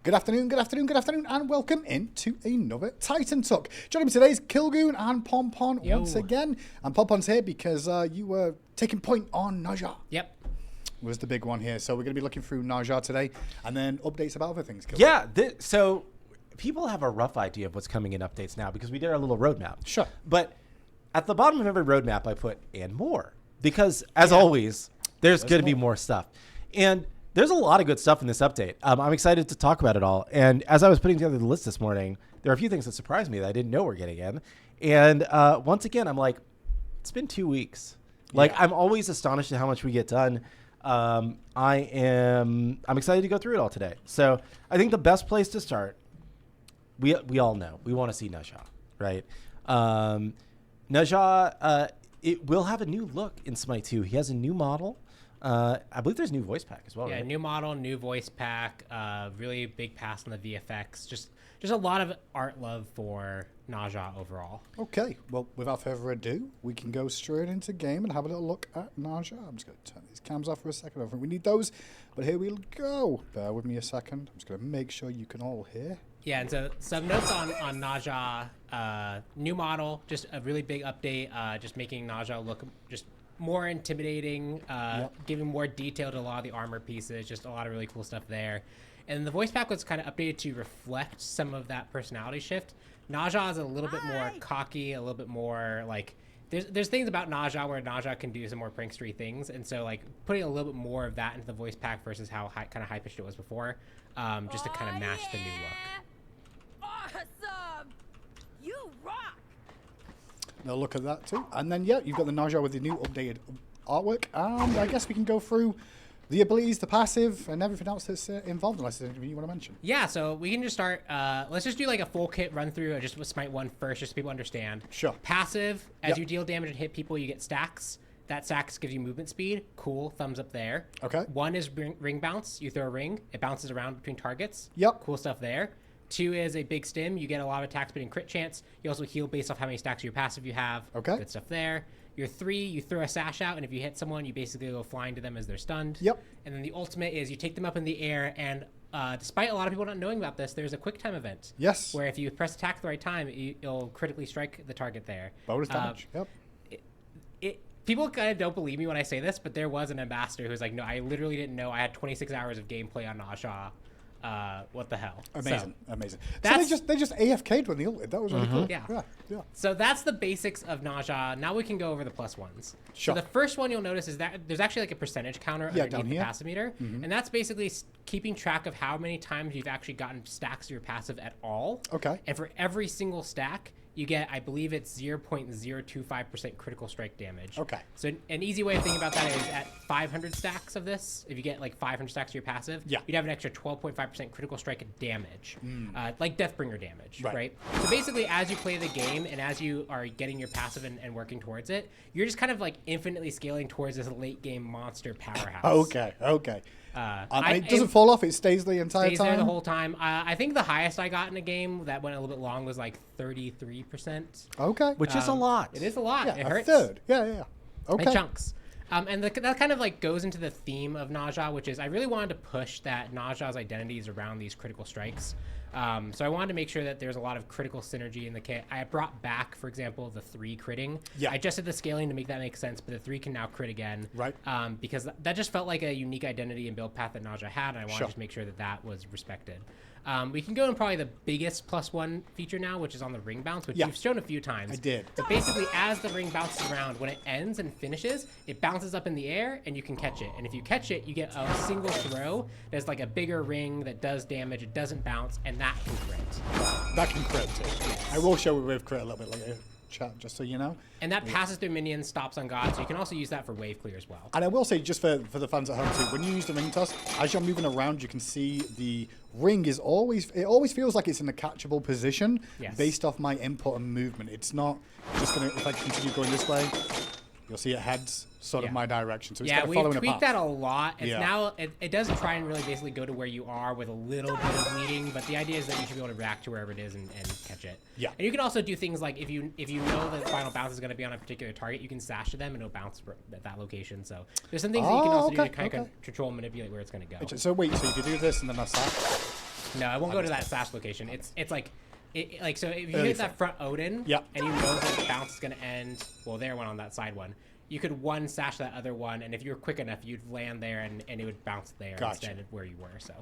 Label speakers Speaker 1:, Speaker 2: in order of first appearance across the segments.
Speaker 1: Good afternoon, and welcome into another Titan Talk. Joining me today is Kilgoon and Pompon once again. And Pompon's here because you were taking point on Naja.
Speaker 2: Yep.
Speaker 1: Was the big one here. So we're going to be looking through Naja today and then updates about other things. Kilgoon.
Speaker 3: Yeah, so people have a rough idea of what's coming in updates now because we did our little roadmap.
Speaker 1: Sure.
Speaker 3: But at the bottom of every roadmap, I put and more because, as always, there's going to be more stuff. And there's a lot of good stuff in this update. I'm excited to talk about it all. And as I was putting together the list this morning, there are a few things that surprised me that I didn't know were getting in. And once again, I'm like, it's been 2 weeks. Like, I'm always astonished at how much we get done. I'm excited to go through it all today. So I think the best place to start, we all know, we want to see Naja, right? Naja, it will have a new look in SMITE 2. He has a new model. I believe there's a new voice pack as well.
Speaker 2: Yeah,
Speaker 3: right?
Speaker 2: New model, new voice pack, really big pass on the VFX. Just a lot of art love for Naja overall.
Speaker 1: Okay, well, without further ado, we can go straight into game and have a little look at Naja. I'm just going to turn these cams off for a second. I don't think we need those, but here we go. Bear with me a second. I'm just going to make sure you can all hear.
Speaker 2: Yeah, and so some notes on Naja. New model, just a really big update, just making Naja look just more intimidating, giving more detail to a lot of the armor pieces, just a lot of really cool stuff there. And the voice pack was kind of updated to reflect some of that personality shift. Naja is a little bit more cocky, a little bit more like, there's things about Naja where Naja can do some more prankstery things, and so like putting a little bit more of that into the voice pack versus how kind of high-pitched it was before, just to kind of match the new look.
Speaker 4: Awesome! You rock!
Speaker 1: Now look at that too. And then, yeah, you've got the Naja with the new updated artwork. And I guess we can go through the abilities, the passive, and everything else that's involved, unless there's anything you want to mention.
Speaker 2: Yeah, so we can just start, let's just do like a full kit run through just with Smite 1 first, just so people understand.
Speaker 1: Sure.
Speaker 2: Passive, as you deal damage and hit people, you get stacks. That stacks gives you movement speed. Cool, thumbs up there.
Speaker 1: Okay.
Speaker 2: 1 is ring bounce. You throw a ring, it bounces around between targets.
Speaker 1: Yep.
Speaker 2: Cool stuff there. 2 is a big stim. You get a lot of attack speed and crit chance. You also heal based off how many stacks of your passive you have.
Speaker 1: Okay.
Speaker 2: Good stuff there. Your 3, you throw a sash out, and if you hit someone, you basically go flying to them as they're stunned.
Speaker 1: Yep.
Speaker 2: And then the ultimate is you take them up in the air, and despite a lot of people not knowing about this, there's a quick time event.
Speaker 1: Yes.
Speaker 2: Where if you press attack at the right time, you'll critically strike the target there.
Speaker 1: Bonus damage. Yep.
Speaker 2: People kind of don't believe me when I say this, but there was an ambassador who was like, no, I literally didn't know. I had 26 hours of gameplay on Naja. What the hell?
Speaker 1: Amazing, amazing.
Speaker 2: So
Speaker 1: they just AFK'd when they ulted. That was really cool.
Speaker 2: Yeah.
Speaker 1: Yeah.
Speaker 2: So that's the basics of Naja. Now we can go over the plus ones.
Speaker 1: Sure.
Speaker 2: So the first one you'll notice is that there's actually like a percentage counter underneath the passive meter. And that's basically keeping track of how many times you've actually gotten stacks of your passive at all.
Speaker 1: Okay.
Speaker 2: And for every single stack, you get, I believe it's 0.025% critical strike damage.
Speaker 1: Okay.
Speaker 2: So an easy way of thinking about that is at 500 stacks of this, if you get like 500 stacks of your passive, you'd have an extra 12.5% critical strike damage, like Deathbringer damage, right? So basically, as you play the game and as you are getting your passive and working towards it, you're just kind of like infinitely scaling towards this late game monster powerhouse.
Speaker 1: Okay. It doesn't fall off. It stays the entire time.
Speaker 2: Stays there the whole time. I think the highest I got in a game that went a little bit long was like 33%.
Speaker 1: Okay.
Speaker 3: Which is a lot.
Speaker 2: It is a lot.
Speaker 1: Yeah,
Speaker 2: it hurts.
Speaker 1: A third. Yeah. Okay.
Speaker 2: It chunks. And that kind of like goes into the theme of Naja, which is I really wanted to push that Naja's identity is around these critical strikes. So I wanted to make sure that there's a lot of critical synergy in the kit. I brought back, for example, the 3 critting.
Speaker 1: Yeah.
Speaker 2: I adjusted the scaling to make that make sense, but the 3 can now crit again.
Speaker 1: Right.
Speaker 2: Because that just felt like a unique identity and build path that Naja had, and I wanted to just make sure that that was respected. We can go in probably the biggest +1 feature now, which is on the ring bounce, which you've shown a few times.
Speaker 1: I did.
Speaker 2: But basically, as the ring bounces around, when it ends and finishes, it bounces up in the air, and you can catch it. And if you catch it, you get a single throw. There's like a bigger ring that does damage. It doesn't bounce, and that can crit.
Speaker 1: That can crit too.
Speaker 2: Yes.
Speaker 1: I will show with crit a little bit later, chat, just so you know.
Speaker 2: And that passes through minions, stops on God, so you can also use that for wave clear as well.
Speaker 1: And I will say, just for the fans at home too, when you use the ring toss, as you're moving around, you can see the ring is always feels like it's in a catchable position based off my input and movement. It's not just going to, if I continue going this way, you'll see it heads sort of my direction. So it's kind of following a path.
Speaker 2: We've tweaked that a lot. It's now, it does try and really basically go to where you are with a little bit of leading, but the idea is that you should be able to react to wherever it is and catch it.
Speaker 1: Yeah.
Speaker 2: And you can also do things like if you know that the final bounce is going to be on a particular target, you can sash to them and it'll bounce at that location. So there's some things that you can also do to kind of control and manipulate where it's going to go.
Speaker 1: So wait, so if you do this and then I sash,
Speaker 2: No, I won't go to that sash location. It's like, so if you
Speaker 1: Early
Speaker 2: hit that front Odin,
Speaker 1: Yep.
Speaker 2: and you know that the bounce is gonna end. Well, there one on that side one. You could one sash that other one, and if you were quick enough, you'd land there, and it would bounce there instead of where you were. So.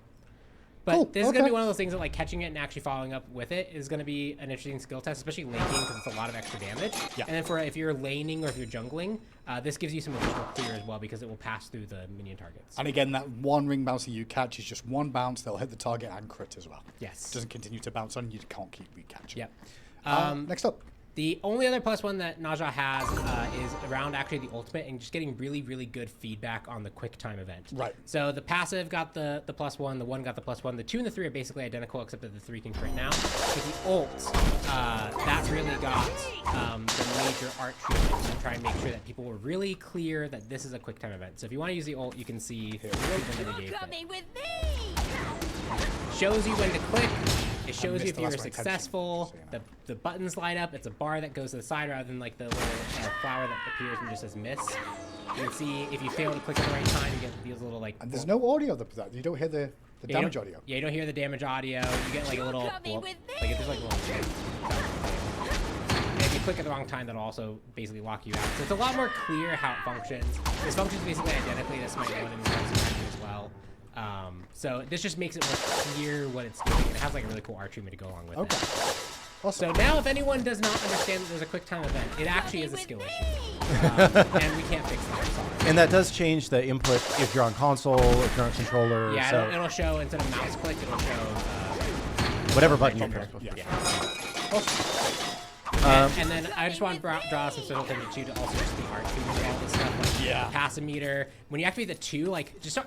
Speaker 2: But
Speaker 1: Cool,
Speaker 2: this is going to be one of those things that, like, catching it and actually following up with it is going to be an interesting skill test, especially laning, because it's a lot of extra damage.
Speaker 1: Yeah.
Speaker 2: And then if you're laning or if you're jungling, this gives you some additional clear as well, because it will pass through the minion targets.
Speaker 1: And again, that one ring bouncer you catch is just one bounce. They'll hit the target and crit as well.
Speaker 2: Yes.
Speaker 1: It doesn't continue to bounce on. You can't keep recatching.
Speaker 2: Yep.
Speaker 1: Next up.
Speaker 2: The only other +1 that Naja has is around actually the ultimate and just getting really, really good feedback on the quick time event.
Speaker 1: Right.
Speaker 2: So the passive got the +1, the 1 got the +1, the 2 and the 3 are basically identical except that the 3 can crit now. But the ult, that really got the major art treatment to try and make sure that people were really clear that this is a quick time event. So if you want to use the ult, you can see
Speaker 4: You're coming with me.
Speaker 2: shows you when to click. It shows you
Speaker 1: missed
Speaker 2: if
Speaker 1: the
Speaker 2: you're
Speaker 1: last one,
Speaker 2: successful.
Speaker 1: so
Speaker 2: The buttons light up. It's a bar that goes to the side rather than like the little flower that appears and just says miss. You can see if you fail to click at the right time, you get these little like.
Speaker 1: And there's no audio for that. You don't hear the damage audio.
Speaker 2: Yeah, you don't hear the damage audio. You get like a little.
Speaker 4: Coming with me.
Speaker 2: Like there's like a little. And if you click at the wrong time, that'll also basically lock you out. So it's a lot more clear how it functions. This functions basically identically to SMITE 1 and as well. So this just makes it more clear what it's doing. And it has like a really cool art treatment to go along with it.
Speaker 1: Awesome.
Speaker 2: So now if anyone does not understand that there's a quick time event, it actually is a skill issue. And we can't fix that. I'm sorry.
Speaker 3: And that does change the input if you're on console, if you're on controller.
Speaker 2: Yeah,
Speaker 3: so
Speaker 2: it'll show, instead of mouse click, it'll show
Speaker 3: whatever button you
Speaker 2: trigger.
Speaker 3: press.
Speaker 2: Yeah. And then I just want to draw some special attention too to also just the art treatment of all this stuff. Like passive meter. When you activate the 2, like just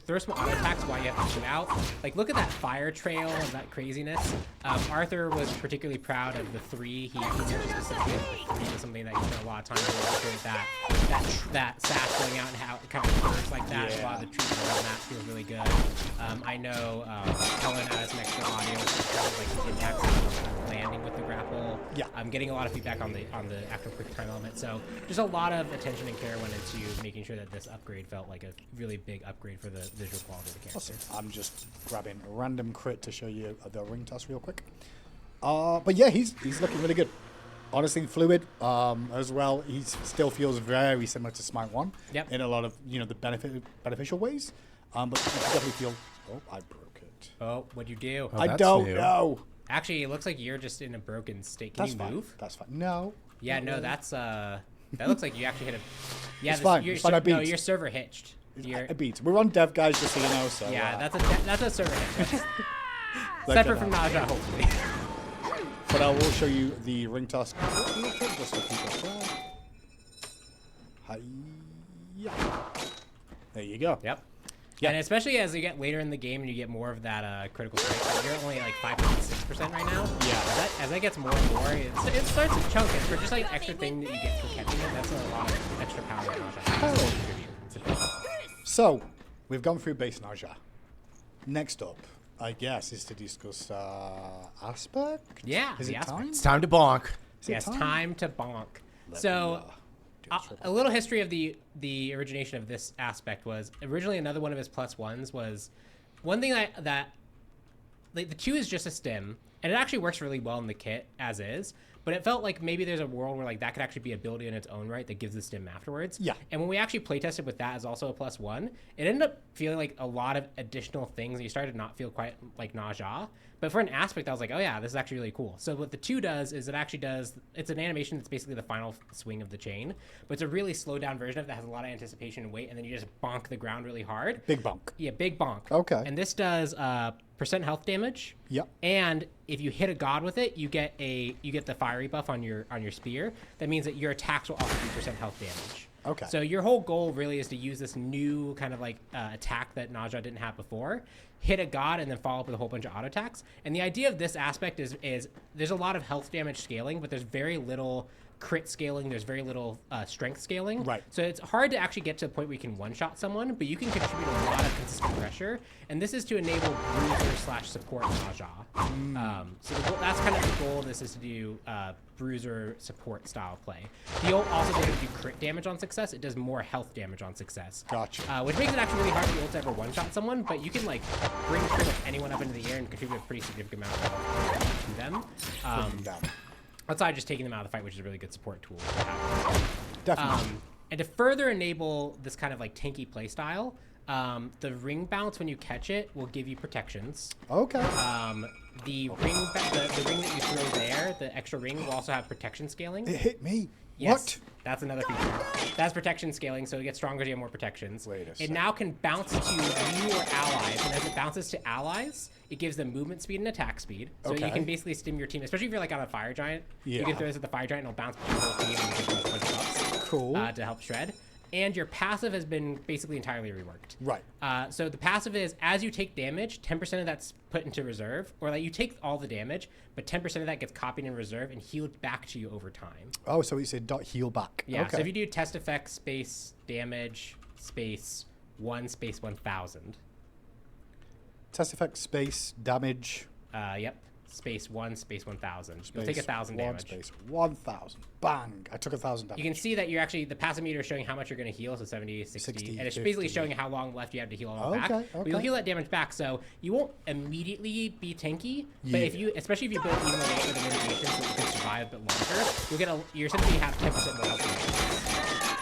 Speaker 2: throw some auto attacks while you have the 2 out. Like look at that fire trail and that craziness. Arthur was particularly proud of the 3. He mentioned specifically that the 3 was something that he spent a lot of time with. That sash going out and how it kind of works like that. A lot of the treatment around that feels really good. I know Helen added some extra audio, kind of like impacts landing with the grapple.
Speaker 1: Yeah.
Speaker 2: I'm getting a lot of feedback on the actual quick time element. So just a lot of attention and care went into making sure that this upgrade felt like a really big upgrade for the visual quality of the character.
Speaker 1: Awesome. I'm just grabbing a random crit to show you the ring toss real quick. But yeah, he's looking really good. Honestly, fluid as well. He still feels very similar to SMITE 1 in a lot of the beneficial ways. But you can definitely feel. Oh, I broke it.
Speaker 2: Oh, what'd you do?
Speaker 3: Oh,
Speaker 1: I
Speaker 3: that's
Speaker 1: don't
Speaker 3: new.
Speaker 1: know.
Speaker 2: Actually, it looks like you're just in a broken state. Can
Speaker 1: That's
Speaker 2: you
Speaker 1: fine.
Speaker 2: move?
Speaker 1: That's fine. No.
Speaker 2: Yeah, no, that's that looks like you actually hit a. Yeah,
Speaker 1: It's fine. It's fine. I
Speaker 2: No,
Speaker 1: beat.
Speaker 2: your server hitched.
Speaker 1: I beat. We're on dev, guys, just so you know. So
Speaker 2: Yeah, that's a server hitch. Separate from Naja, hopefully.
Speaker 1: But I will show you the ring toss. Just to keep it well. Hi-ya. There you go.
Speaker 2: Yep.
Speaker 1: Yep.
Speaker 2: And especially as you get later in the game and you get more of that critical strike, like you're only like 5.6% right now.
Speaker 1: Yeah.
Speaker 2: As that gets more and more, it starts to chunk. And for just like extra thing that you get for catching it, that's a lot of extra power that Naja has to contribute. It's a big deal.
Speaker 1: So, we've gone through base Naja. Next up, I guess, is to discuss aspect.
Speaker 2: Yeah,
Speaker 1: Is
Speaker 2: the
Speaker 1: it
Speaker 2: aspect.
Speaker 1: time?
Speaker 3: It's time to bonk.
Speaker 1: Is it
Speaker 2: Yes, time to bonk.
Speaker 1: Let
Speaker 2: So,
Speaker 1: me, do this real
Speaker 2: a little history of the origination of this aspect was originally another one of his +1s was one thing that like the 2 is just a stim and it actually works really well in the kit as is, but it felt like maybe there's a world where like that could actually be a ability in its own right that gives the stim afterwards.
Speaker 1: Yeah.
Speaker 2: And when we actually playtested with that as also a +1, it ended up feeling like a lot of additional things. You started to not feel quite like Naja. But for an aspect, I was like, oh yeah, this is actually really cool. So what the 2 does is it's an animation that's basically the final swing of the chain, but it's a really slowed down version of it that has a lot of anticipation and weight, and then you just bonk the ground really hard.
Speaker 1: Big bonk.
Speaker 2: Yeah, big bonk.
Speaker 1: Okay.
Speaker 2: And this does % health damage.
Speaker 1: Yep.
Speaker 2: And if you hit a god with it, you get the fiery buff on your spear. That means that your attacks will also do % health damage.
Speaker 1: Okay.
Speaker 2: So your whole goal really is to use this new kind of like attack that Naja didn't have before, hit a god, and then follow up with a whole bunch of auto attacks. And the idea of this aspect is there's a lot of health damage scaling, but there's very little crit scaling. There's very little strength scaling.
Speaker 1: Right.
Speaker 2: So it's hard to actually get to a point where you can one-shot someone, but you can contribute a lot of consistent pressure. And this is to enable bruiser/support Naja. So that's kind of the goal of this, is to do bruiser support style play. The ult also doesn't do crit damage on success. It does more health damage on success.
Speaker 1: Gotcha.
Speaker 2: Which makes it actually really hard for the ult to ever one-shot someone, but you can like bring pretty much anyone up into the air and contribute a pretty significant amount of health to them. Outside just taking them out of the fight, which is a really good support tool to have.
Speaker 1: Definitely.
Speaker 2: And to further enable this kind of like tanky play style, the ring bounce when you catch it will give you protections.
Speaker 1: Okay.
Speaker 2: The ring that you throw there, the extra ring, will also have protection scaling.
Speaker 1: It hit me.
Speaker 2: Yes,
Speaker 1: What?
Speaker 2: that's another feature. That's protection scaling, so it gets stronger as you have more protections.
Speaker 1: Wait a
Speaker 2: It
Speaker 1: second.
Speaker 2: now can bounce to you or allies, and as it bounces to allies, it gives them movement speed and attack speed. So you
Speaker 1: Okay.
Speaker 2: can basically stim your team, especially if you're like on a fire giant. You
Speaker 1: Yeah.
Speaker 2: can throw this at the fire giant, and it'll bounce between the whole team and give them a bunch of buffs.
Speaker 1: Cool.
Speaker 2: To help shred. And your passive has been basically entirely reworked.
Speaker 1: Right.
Speaker 2: So the passive is, as you take damage, 10% of that's put into reserve, or like you take all the damage, but 10% of that gets copied in reserve and healed back to you over time.
Speaker 1: Oh, so it's a dot heal back.
Speaker 2: Yeah.
Speaker 1: Okay.
Speaker 2: So if you do test effect space damage space 1 space 1000.
Speaker 1: Test effect space damage.
Speaker 2: Yep. Space 1 space 1000. You'll take 1,000
Speaker 1: 1
Speaker 2: damage.
Speaker 1: space 1,000. Bang! I took 1,000 damage.
Speaker 2: You can see that you're actually, the passive meter is showing how much you're going to heal, so 70, 60,
Speaker 1: 60,
Speaker 2: and it's
Speaker 1: 50.
Speaker 2: basically showing how long left you have to heal all back.
Speaker 1: Okay,
Speaker 2: But you'll
Speaker 1: okay.
Speaker 2: heal that damage back, so you won't immediately be tanky, but if
Speaker 1: Yeah.
Speaker 2: you, especially if you build even away with the mitigation so you can survive a bit longer, you'll get you're essentially have 10% more health.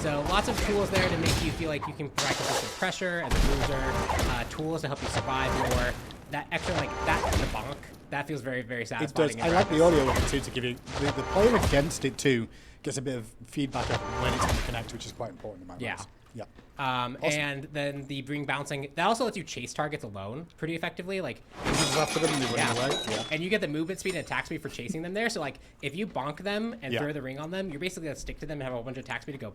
Speaker 2: So lots of tools there to make you feel like you can provide consistent pressure as a bruiser, tools to help you survive more. That extra, like, that, the bonk, that feels very, very
Speaker 1: It
Speaker 2: satisfying.
Speaker 1: does.
Speaker 2: in
Speaker 1: I like the
Speaker 2: practice.
Speaker 1: audio of it too, to give you the player against it too gets a bit of feedback of when it's going to connect, which is quite important in my
Speaker 2: Yeah.
Speaker 1: minds. Yeah.
Speaker 2: And then the ring bouncing, that also lets you chase targets alone pretty effectively. Like,
Speaker 1: Just after them and they run away. Yeah.
Speaker 2: and you get the movement speed and attack speed for chasing them there. So like, if you bonk them and
Speaker 1: Yeah.
Speaker 2: throw the ring on them, you're basically gonna stick to them and have a bunch of attack speed to go.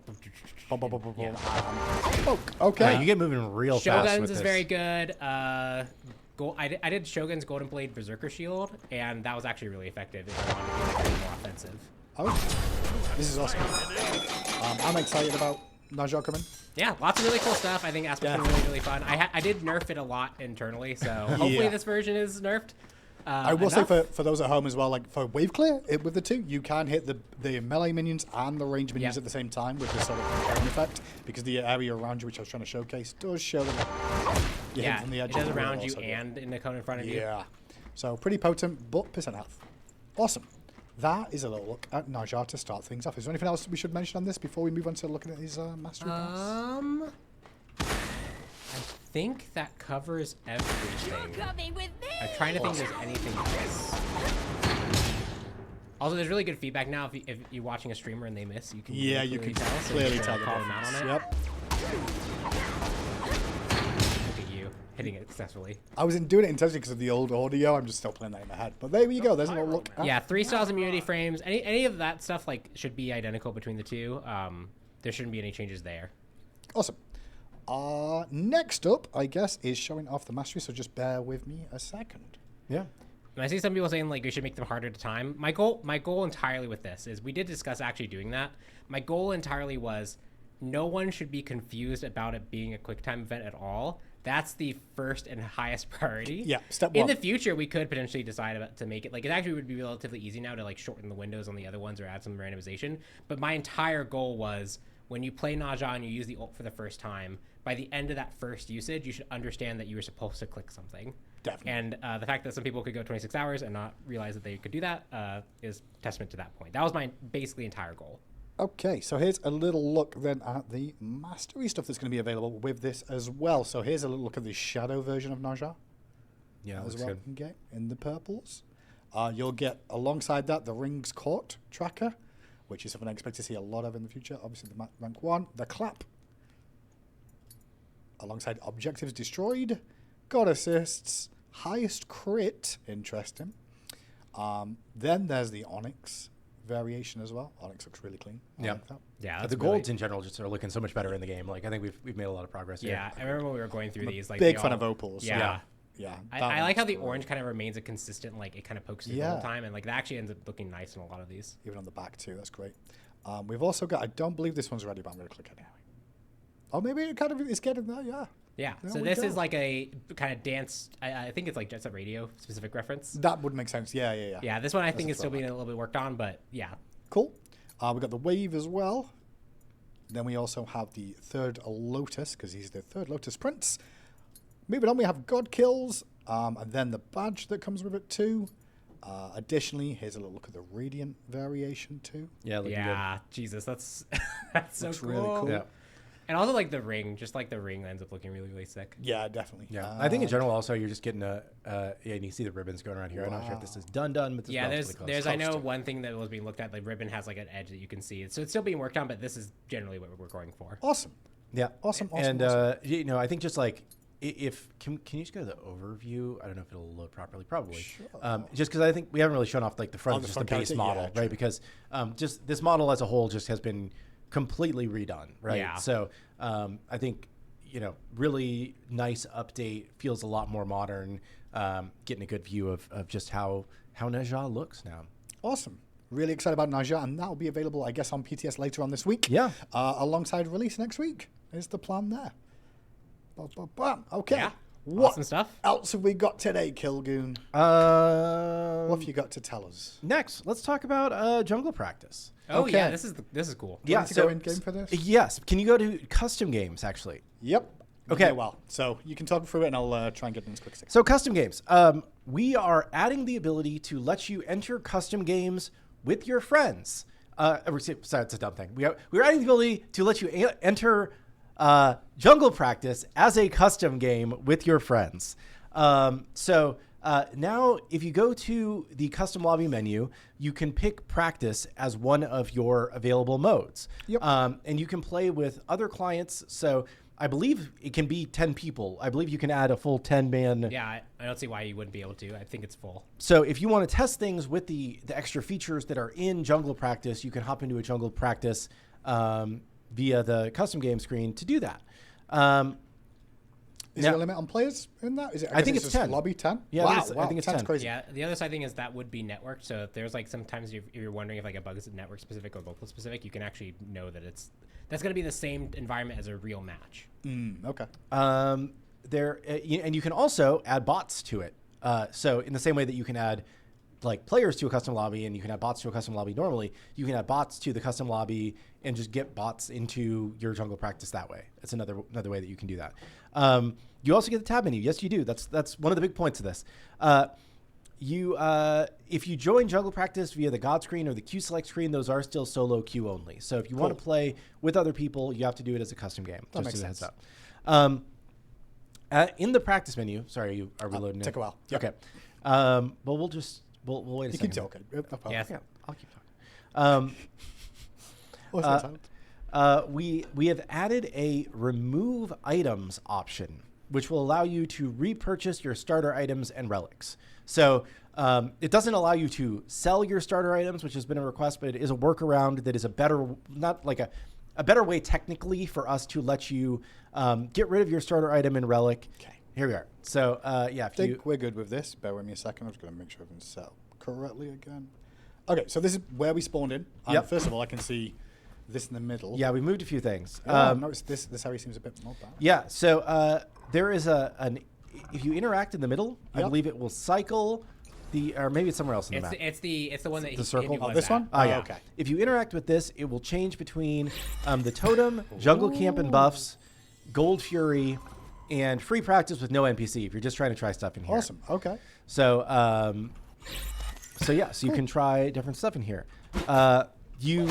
Speaker 1: Boom, boom, boom, boom, boom.
Speaker 2: Yeah.
Speaker 1: Poke. Okay.
Speaker 3: You get moving real fast
Speaker 2: Shoguns
Speaker 3: with
Speaker 2: is
Speaker 3: this.
Speaker 2: very good. I did Shogun's Golden Blade Berserker Shield, and that was actually really effective if I wanted to be like, a little more offensive.
Speaker 1: Oh, this is awesome. I'm excited about Naja coming.
Speaker 2: Yeah, lots of really cool stuff. I think Aspect's been
Speaker 1: Yeah.
Speaker 2: really, really fun. I did nerf it a lot internally, so hopefully
Speaker 1: Yeah.
Speaker 2: this version is nerfed.
Speaker 1: I will say
Speaker 2: enough.
Speaker 1: for those at home as well, like for wave clear with the two, you can hit the melee minions and the range minions
Speaker 2: Yeah.
Speaker 1: at the same time with this sort of cone effect, because the area around you, which I was trying to showcase, does show that you hit
Speaker 2: Yeah,
Speaker 1: from the edge
Speaker 2: it
Speaker 1: of
Speaker 2: does
Speaker 1: the wall
Speaker 2: around you
Speaker 1: also, yeah.
Speaker 2: and in the cone in front of you.
Speaker 1: Yeah. So pretty potent, but percent health. Awesome. That is a little look at Naja to start things off. Is there anything else we should mention on this before we move on to looking at his mastery pass?
Speaker 2: I think that covers everything.
Speaker 4: Coming with me.
Speaker 2: I'm trying to think if there's anything else. Also, there's really good feedback now. If you're watching a streamer and they miss, you can
Speaker 1: Yeah,
Speaker 2: really
Speaker 1: you can
Speaker 2: tell. So
Speaker 1: clearly
Speaker 2: you
Speaker 1: tell
Speaker 2: can
Speaker 1: the
Speaker 2: call them out on it.
Speaker 1: difference. Yep.
Speaker 2: Look at you hitting it successfully.
Speaker 1: I wasn't doing it intentionally because of the old audio. I'm just still playing that in my head. But there you go. There's a little look. At
Speaker 2: Yeah, 3 styles immunity frames. Any of that stuff like should be identical between the two. There shouldn't be any changes there.
Speaker 1: Awesome. Next up, I guess, is showing off the mastery, so just bear with me a second.
Speaker 3: Yeah.
Speaker 2: And I see some people saying like we should make them harder to time. My goal entirely with this is we did discuss actually doing that. My goal entirely was no one should be confused about it being a quick time event at all. That's the first and highest priority.
Speaker 1: Yeah, step
Speaker 2: In
Speaker 1: one.
Speaker 2: the future, we could potentially decide to make it like it actually would be relatively easy now to like shorten the windows on the other ones or add some randomization. But my entire goal was when you play Naja and you use the ult for the first time, by the end of that first usage, you should understand that you were supposed to click something.
Speaker 1: Definitely.
Speaker 2: And the fact that some people could go 26 hours and not realize that they could do that is testament to that point. That was my basically entire goal.
Speaker 1: Okay, so here's a little look then at the mastery stuff that's going to be available with this as well. So here's a little look at the shadow version of Naja.
Speaker 3: Yeah,
Speaker 1: As
Speaker 3: looks
Speaker 1: well,
Speaker 3: good.
Speaker 1: you can get in the purples. You'll get alongside that the rings caught tracker, which is something I expect to see a lot of in the future. Obviously, the rank 1, the clap, alongside objectives destroyed, god assists, highest crit, interesting. Then there's the Onyx variation as well. Onyx looks really clean. I
Speaker 3: Yeah.
Speaker 1: like that.
Speaker 2: Yeah,
Speaker 3: The
Speaker 2: that's
Speaker 3: golds in general just are looking so much better in the game. Like I think we've made a lot of progress here.
Speaker 2: Yeah, I remember when we were going through these. Like
Speaker 1: Big
Speaker 2: they
Speaker 1: fan
Speaker 2: all-
Speaker 1: of opals.
Speaker 2: Yeah.
Speaker 1: Yeah.
Speaker 2: I like how the orange kind of remains a consistent, like it kind of pokes through the whole time, and like that actually ends up looking nice in a lot of these.
Speaker 1: Even on the back too, that's great. We've also got, I don't believe this one's ready, but I'm going to click it anyway. Oh, maybe it kind of is getting there, yeah.
Speaker 2: Yeah,
Speaker 1: There
Speaker 2: so
Speaker 1: we
Speaker 2: this
Speaker 1: go.
Speaker 2: is like a kind of dance, I think it's like Jet Set Radio specific reference.
Speaker 1: That would make sense, yeah.
Speaker 2: Yeah, this one I think
Speaker 1: a
Speaker 2: is still being
Speaker 1: throwback.
Speaker 2: a little bit worked on, but yeah.
Speaker 1: Cool. We've got the wave as well. Then we also have the third Lotus, because he's the third Lotus Prince. Moving on, we have God Kills, and then the badge that comes with it too. Additionally, here's a little look at the Radiant variation too.
Speaker 3: Yeah, looking
Speaker 2: Yeah, Jesus, that's that's so
Speaker 1: Looks
Speaker 2: cool.
Speaker 1: really cool.
Speaker 3: good. Yeah.
Speaker 2: And also like the ring, just like the ring ends up looking really, really sick.
Speaker 1: Yeah, definitely.
Speaker 3: Yeah, I think in general also you're just getting yeah, and you see the ribbons going around here. I'm not sure if this is done, but this
Speaker 2: Yeah,
Speaker 3: is
Speaker 2: there's I know one thing that was being looked at, the ribbon has like an edge that you can see. So it's still being worked on, but this is generally what we're going for.
Speaker 1: Awesome.
Speaker 3: Yeah,
Speaker 1: Awesome.
Speaker 3: and
Speaker 1: awesome.
Speaker 3: you know, I think just like if can you just go to the overview? I don't know if it'll load properly. Probably.
Speaker 1: Sure.
Speaker 3: Just because I think we haven't really shown off like the front,
Speaker 1: the
Speaker 3: just
Speaker 1: front
Speaker 3: the base
Speaker 1: character?
Speaker 3: model,
Speaker 1: Yeah,
Speaker 3: right?
Speaker 1: true.
Speaker 3: Because just this model as a whole just has been completely redone, right?
Speaker 2: Yeah.
Speaker 3: So I think really nice update, feels a lot more modern. Getting a good view of just how Naja looks now.
Speaker 1: Awesome. Really excited about Naja, and that will be available, I guess, on PTS later on this week.
Speaker 3: Yeah.
Speaker 1: Alongside release next week is the plan there. Okay.
Speaker 2: Yeah.
Speaker 1: What
Speaker 2: Awesome stuff.
Speaker 1: else have we got today, Kilgoon? What have you got to tell us?
Speaker 3: Next, let's talk about jungle practice.
Speaker 2: Oh
Speaker 1: Okay.
Speaker 2: yeah, this is cool.
Speaker 1: Do you want to go in game for this?
Speaker 3: Yes. Can you go to custom games actually?
Speaker 1: Yep.
Speaker 3: Okay.
Speaker 1: Well, so you can talk through it, and I'll try and get in as quick as I can.
Speaker 3: So custom games. We are adding the ability to let you enter custom games with your friends. Sorry, it's a dumb thing. We're adding the ability to let you enter jungle practice as a custom game with your friends. So now if you go to the custom lobby menu, you can pick practice as one of your available modes.
Speaker 1: Yep.
Speaker 3: And you can play with other clients. So I believe it can be 10 people. I believe you can add a full 10-man.
Speaker 2: Yeah, I don't see why you wouldn't be able to. I think it's full.
Speaker 3: So if you want to test things with the extra features that are in jungle practice, you can hop into a jungle practice via the custom game screen to do that.
Speaker 1: Is there a limit on players in that? Is it?
Speaker 3: I think it's
Speaker 1: just
Speaker 3: 10.
Speaker 1: Lobby 10.
Speaker 3: Yeah,
Speaker 1: wow,
Speaker 3: I think it's 10.
Speaker 1: Crazy.
Speaker 2: Yeah, the other side thing is that would be networked. So if there's like sometimes if you're wondering if like a bug is network specific or local specific, you can actually know that that's going to be the same environment as a real match.
Speaker 1: Okay.
Speaker 3: And you can also add bots to it. So in the same way that you can add like players to a custom lobby and you can add bots to a custom lobby normally, you can add bots to the custom lobby and just get bots into your jungle practice that way. That's another way that you can do that. You also get the tab menu. Yes, you do. That's one of the big points of this. If you join jungle practice via the God screen or the queue select screen, those are still solo queue only. So if you want to play with other people, you have to do it as a custom game.
Speaker 1: That
Speaker 3: just
Speaker 1: makes
Speaker 3: as a heads
Speaker 1: sense.
Speaker 3: up. In the practice menu, sorry, are we loading?
Speaker 1: Take a while. Yep.
Speaker 3: Okay. But we'll wait a
Speaker 1: You
Speaker 3: second.
Speaker 1: keep talking.
Speaker 2: Yes.
Speaker 3: Yeah, I'll keep talking.
Speaker 1: What's that?
Speaker 3: We have added a remove items option, which will allow you to repurchase your starter items and relics. So it doesn't allow you to sell your starter items, which has been a request, but it is a workaround that is a better, not like a better way technically for us to let you get rid of your starter item and relic.
Speaker 1: Okay.
Speaker 3: Here we are. So yeah,
Speaker 1: I think we're good with this. Bear with me a second. I'm just going to make sure everything's set up correctly again. Okay, so this is where we spawned in.
Speaker 3: Yep.
Speaker 1: First of all, I can see this in the middle.
Speaker 3: yeah, we moved a few things.
Speaker 1: Notice this area seems a bit more bad.
Speaker 3: Yeah, so there is if you interact in the middle, I
Speaker 1: Yep.
Speaker 3: believe it will cycle or maybe it's somewhere else in the map.
Speaker 2: It's the one that
Speaker 3: The circle?
Speaker 2: was
Speaker 1: This
Speaker 2: at.
Speaker 1: one?
Speaker 3: Yeah.
Speaker 1: Okay.
Speaker 3: If you interact with this, it will change between the totem, jungle camp and buffs, gold fury, and free practice with no NPC if you're just trying to try stuff in here.
Speaker 1: Awesome. Okay.
Speaker 3: So you can try different stuff in here. You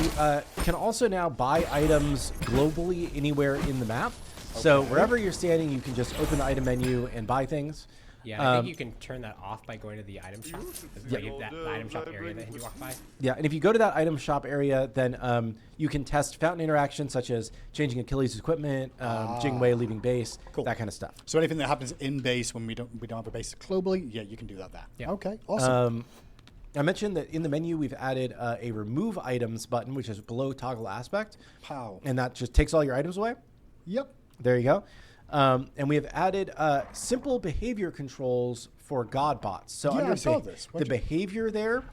Speaker 3: can also now buy items globally anywhere in the map. So wherever you're standing, you can just open the item menu and buy things.
Speaker 2: Yeah, I think you can turn that off by going to the item shop. Like that item shop area that you walk by.
Speaker 3: Yeah, and if you go to that item shop area, then you can test fountain interactions such as changing Achilles' equipment, Jingwei leaving base,
Speaker 1: Cool.
Speaker 3: that kind of stuff.
Speaker 1: So anything that happens in base when we don't have a base globally, yeah, you can do that there.
Speaker 2: Yeah.
Speaker 1: Okay. Awesome.
Speaker 3: I mentioned that in the menu we've added a remove items button, which is below toggle aspect,
Speaker 1: Pow.
Speaker 3: and that just takes all your items away.
Speaker 1: Yep.
Speaker 3: There you go. And we have added simple behavior controls for God bots. So
Speaker 1: Yeah,
Speaker 3: under
Speaker 1: I saw this.
Speaker 3: the behavior there,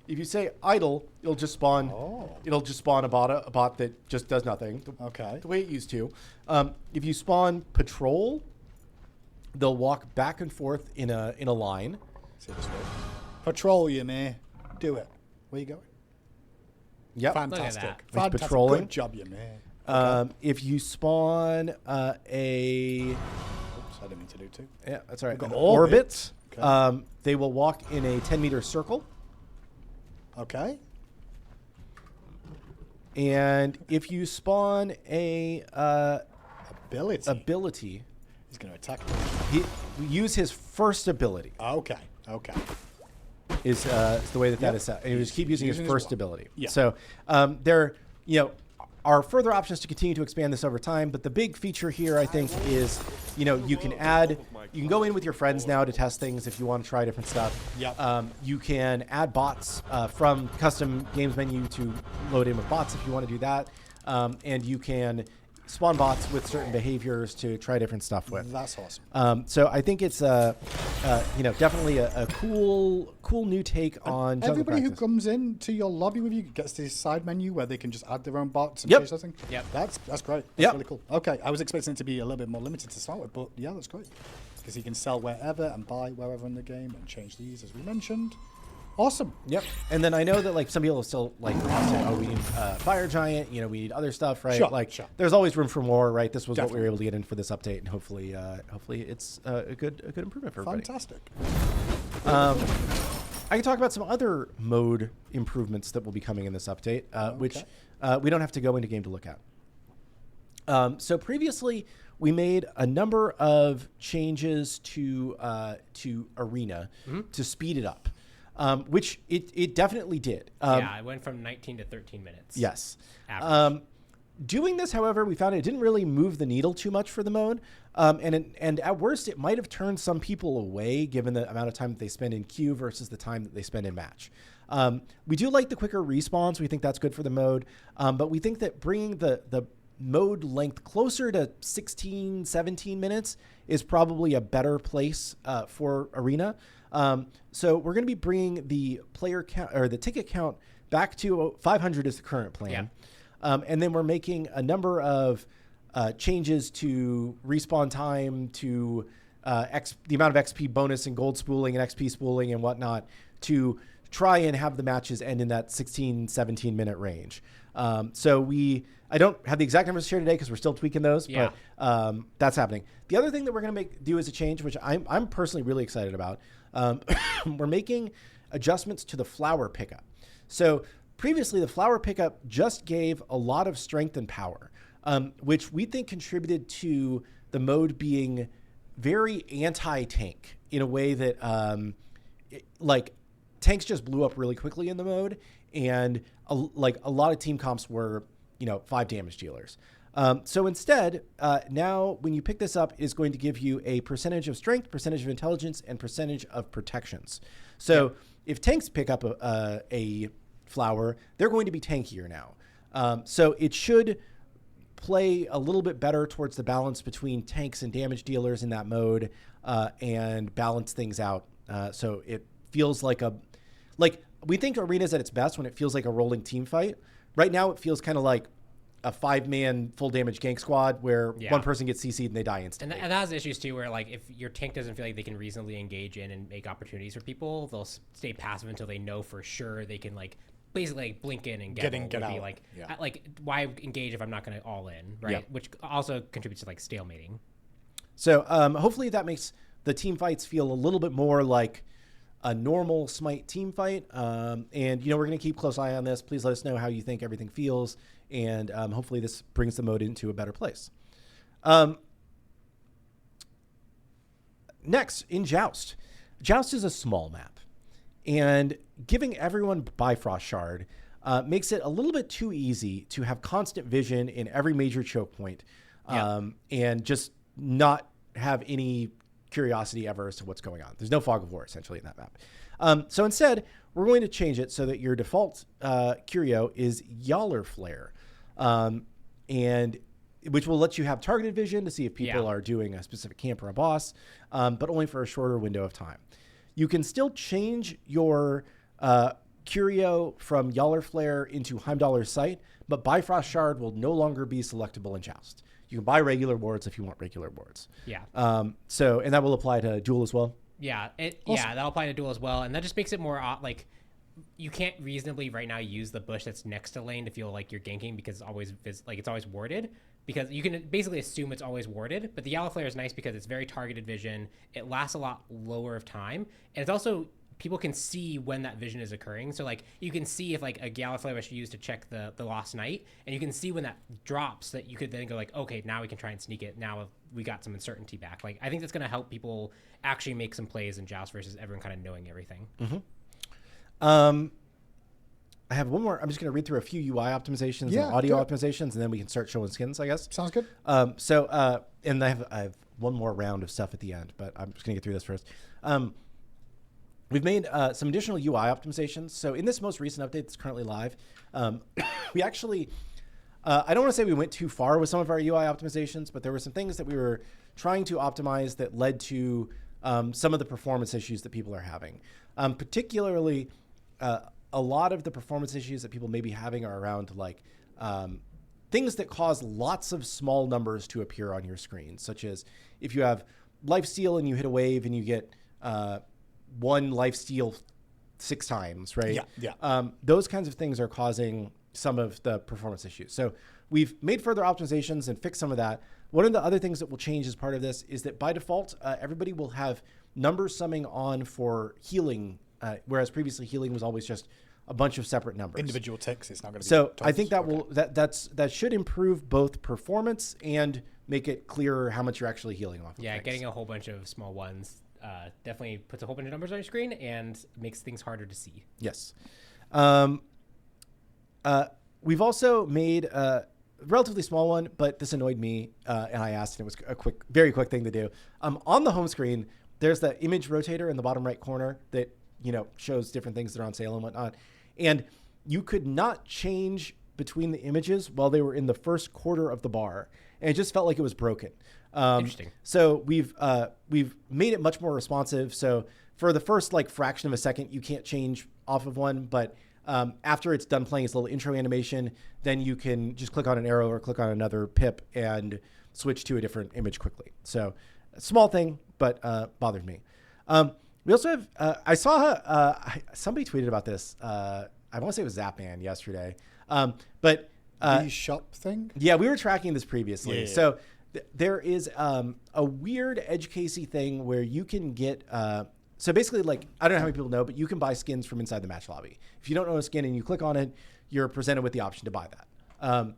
Speaker 3: if you say idle, it'll just spawn. It'll just spawn a bot that just does nothing. The way it used to. If you spawn patrol, they'll walk back and forth in a line.
Speaker 1: See this way. Patrol, you man. Do it. Where you going?
Speaker 3: Yep.
Speaker 1: Fantastic.
Speaker 2: Look at that.
Speaker 3: Fantastic. Patrolling.
Speaker 1: Good job, you man.
Speaker 3: If you spawn a...
Speaker 1: Oops, I didn't mean to do two.
Speaker 3: Yeah, that's all right.
Speaker 1: An
Speaker 3: An orbit.
Speaker 1: Okay.
Speaker 3: They will walk in a 10-meter circle.
Speaker 1: Okay.
Speaker 3: And if you spawn a ability,
Speaker 1: he's going to attack you.
Speaker 3: he use his first ability.
Speaker 1: Okay.
Speaker 3: Is the way that is set. And you just keep using his first ability.
Speaker 1: Yeah.
Speaker 3: So there, are further options to continue to expand this over time. But the big feature here, I think, is you can go in with your friends now to test things if you want to try different stuff.
Speaker 1: Yep.
Speaker 3: You can add bots from custom games menu to load in with bots if you want to do that. And you can spawn bots with certain behaviors to try different stuff with.
Speaker 1: That's awesome.
Speaker 3: So I think it's definitely a cool new take on jungle
Speaker 1: everybody who
Speaker 3: practice.
Speaker 1: comes in to your lobby with you gets this side menu where they can just add their own bots and
Speaker 3: Yep.
Speaker 1: change something.
Speaker 2: Yep.
Speaker 1: That's great. That's
Speaker 3: Yep.
Speaker 1: really cool. Okay, I was expecting it to be a little bit more limited to start with, but yeah, that's great. Because you can sell wherever and buy wherever in the game and change these as we mentioned. Awesome.
Speaker 3: Yep. And then I know that some people still say, oh, we need Fire Giant, we need other stuff, right?
Speaker 1: Sure.
Speaker 3: There's always room for more, right? This was what we
Speaker 1: Definitely.
Speaker 3: were able to get in for this update, and hopefully it's a good improvement for everybody.
Speaker 1: Fantastic.
Speaker 3: I can talk about some other mode improvements that will be coming in this update, which we don't have to go into game to look at. So previously, we made a number of changes to Arena to speed it up. Which it definitely did.
Speaker 2: It went from 19 to 13 minutes.
Speaker 3: Yes.
Speaker 2: Average.
Speaker 3: Doing this, however, we found it didn't really move the needle too much for the mode. And at worst, it might have turned some people away given the amount of time that they spend in queue versus the time that they spend in match. We do like the quicker respawns. We think that's good for the mode. But we think that bringing the mode length closer to 16, 17 minutes is probably a better place for Arena. So we're going to be bringing the player count or the ticket count back to 500 is the current plan.
Speaker 2: Yeah.
Speaker 3: And then we're making a number of changes to respawn time, to the amount of XP bonus and gold spooling and XP spooling and whatnot to try and have the matches end in that 16, 17 minute range. I don't have the exact numbers here today because we're still tweaking those, but that's happening. The other thing that we're going to do as a change, which I'm personally really excited about, we're making adjustments to the flower pickup. So previously, the flower pickup just gave a lot of strength and power, which we think contributed to the mode being very anti-tank in a way that tanks just blew up really quickly in the mode, and a lot of team comps were 5 damage dealers. So instead, now when you pick this up, it's going to give you a percentage of strength, percentage of intelligence, and percentage of protections. So if tanks pick up a flower, they're going to be tankier now. So it should play a little bit better towards the balance between tanks and damage dealers in that mode, and balance things out. So it feels like we think Arena's at its best when it feels like a rolling team fight. Right now, it feels kind of like a 5-man full damage gank squad where one person gets CC'd and they die instantly.
Speaker 2: And that has issues too, where if your tank doesn't feel like they can reasonably engage in and make opportunities for people, they'll stay passive until they know for sure they can basically blink in and get out. Why engage if I'm not going to all in, right?
Speaker 3: Yeah.
Speaker 2: Which also contributes to stalemating.
Speaker 3: So hopefully that makes the team fights feel a little bit more like a normal SMITE team fight. And we're going to keep close eye on this. Please let us know how you think everything feels. And hopefully this brings the mode into a better place. Next, in Joust. Joust is a small map. And giving everyone Bifrost Shard makes it a little bit too easy to have constant vision in every major choke point, and just not have any curiosity ever as to what's going on. There's no fog of war, essentially, in that map. So instead, we're going to change it so that your default curio is Yaller Flare. And which will let you have targeted vision to see if people are doing a specific camp or a boss, but only for a shorter window of time. You can still change your Curio from Yaller Flare into Heimdaller's Sight, but Bifrost Shard will no longer be selectable in Joust. You can buy regular wards if you want regular wards.
Speaker 2: Yeah.
Speaker 3: So, and that will apply to Duel as well?
Speaker 2: Yeah, that'll apply to Duel as well, and that just makes it more, like, you can't reasonably right now use the bush that's next to lane to feel like you're ganking because it's always warded. Because you can basically assume it's always warded, but the Yaller Flare is nice because it's very targeted vision. It lasts a lot lower of time, and it's also people can see when that vision is occurring. So like you can see if like a Yaller Flare was used to check the Lost Knight, and you can see when that drops that you could then go like, okay, now we can try and sneak it. Now we got some uncertainty back. Like I think that's going to help people actually make some plays in Joust versus everyone kind of knowing everything.
Speaker 3: Mm-hmm. I have one more. I'm just going to read through a few UI optimizations and audio optimizations, and then we can start showing skins, I guess.
Speaker 1: Sounds good.
Speaker 3: And I have one more round of stuff at the end, but I'm just going to get through this first. We've made some additional UI optimizations. So in this most recent update that's currently live, we actually, I don't want to say we went too far with some of our UI optimizations, but there were some things that we were trying to optimize that led to some of the performance issues that people are having. Particularly, a lot of the performance issues that people may be having are around like things that cause lots of small numbers to appear on your screen, such as if you have lifesteal and you hit a wave and you get one lifesteal 6 times, right?
Speaker 1: Yeah.
Speaker 3: Those kinds of things are causing some of the performance issues. So we've made further optimizations and fixed some of that. One of the other things that will change as part of this is that by default, everybody will have number summing on for healing, whereas previously healing was always just a bunch of separate numbers.
Speaker 1: Individual ticks. It's not going to be.
Speaker 3: So I think that that should improve both performance and make it clearer how much you're actually healing off of things.
Speaker 2: Getting a whole bunch of small ones definitely puts a whole bunch of numbers on your screen and makes things harder to see.
Speaker 3: Yes. We've also made a relatively small one, but this annoyed me, and I asked, and it was a very quick thing to do. On the home screen, there's that image rotator in the bottom right corner that shows different things that are on sale and whatnot. And you could not change between the images while they were in the first quarter of the bar. And it just felt like it was broken.
Speaker 2: Interesting.
Speaker 3: So we've made it much more responsive. So for the first like fraction of a second, you can't change off of one. But after it's done playing its little intro animation, then you can just click on an arrow or click on another pip and switch to a different image quickly. So a small thing, but bothered me. We also have, I saw somebody tweeted about this. I want to say it was Zapman yesterday. But
Speaker 1: the shop thing?
Speaker 3: Yeah, we were tracking this previously.
Speaker 1: Yeah.
Speaker 3: So there is a weird edge casey thing where you can get, so basically like, I don't know how many people know, but you can buy skins from inside the match lobby. If you don't know a skin and you click on it, you're presented with the option to buy that.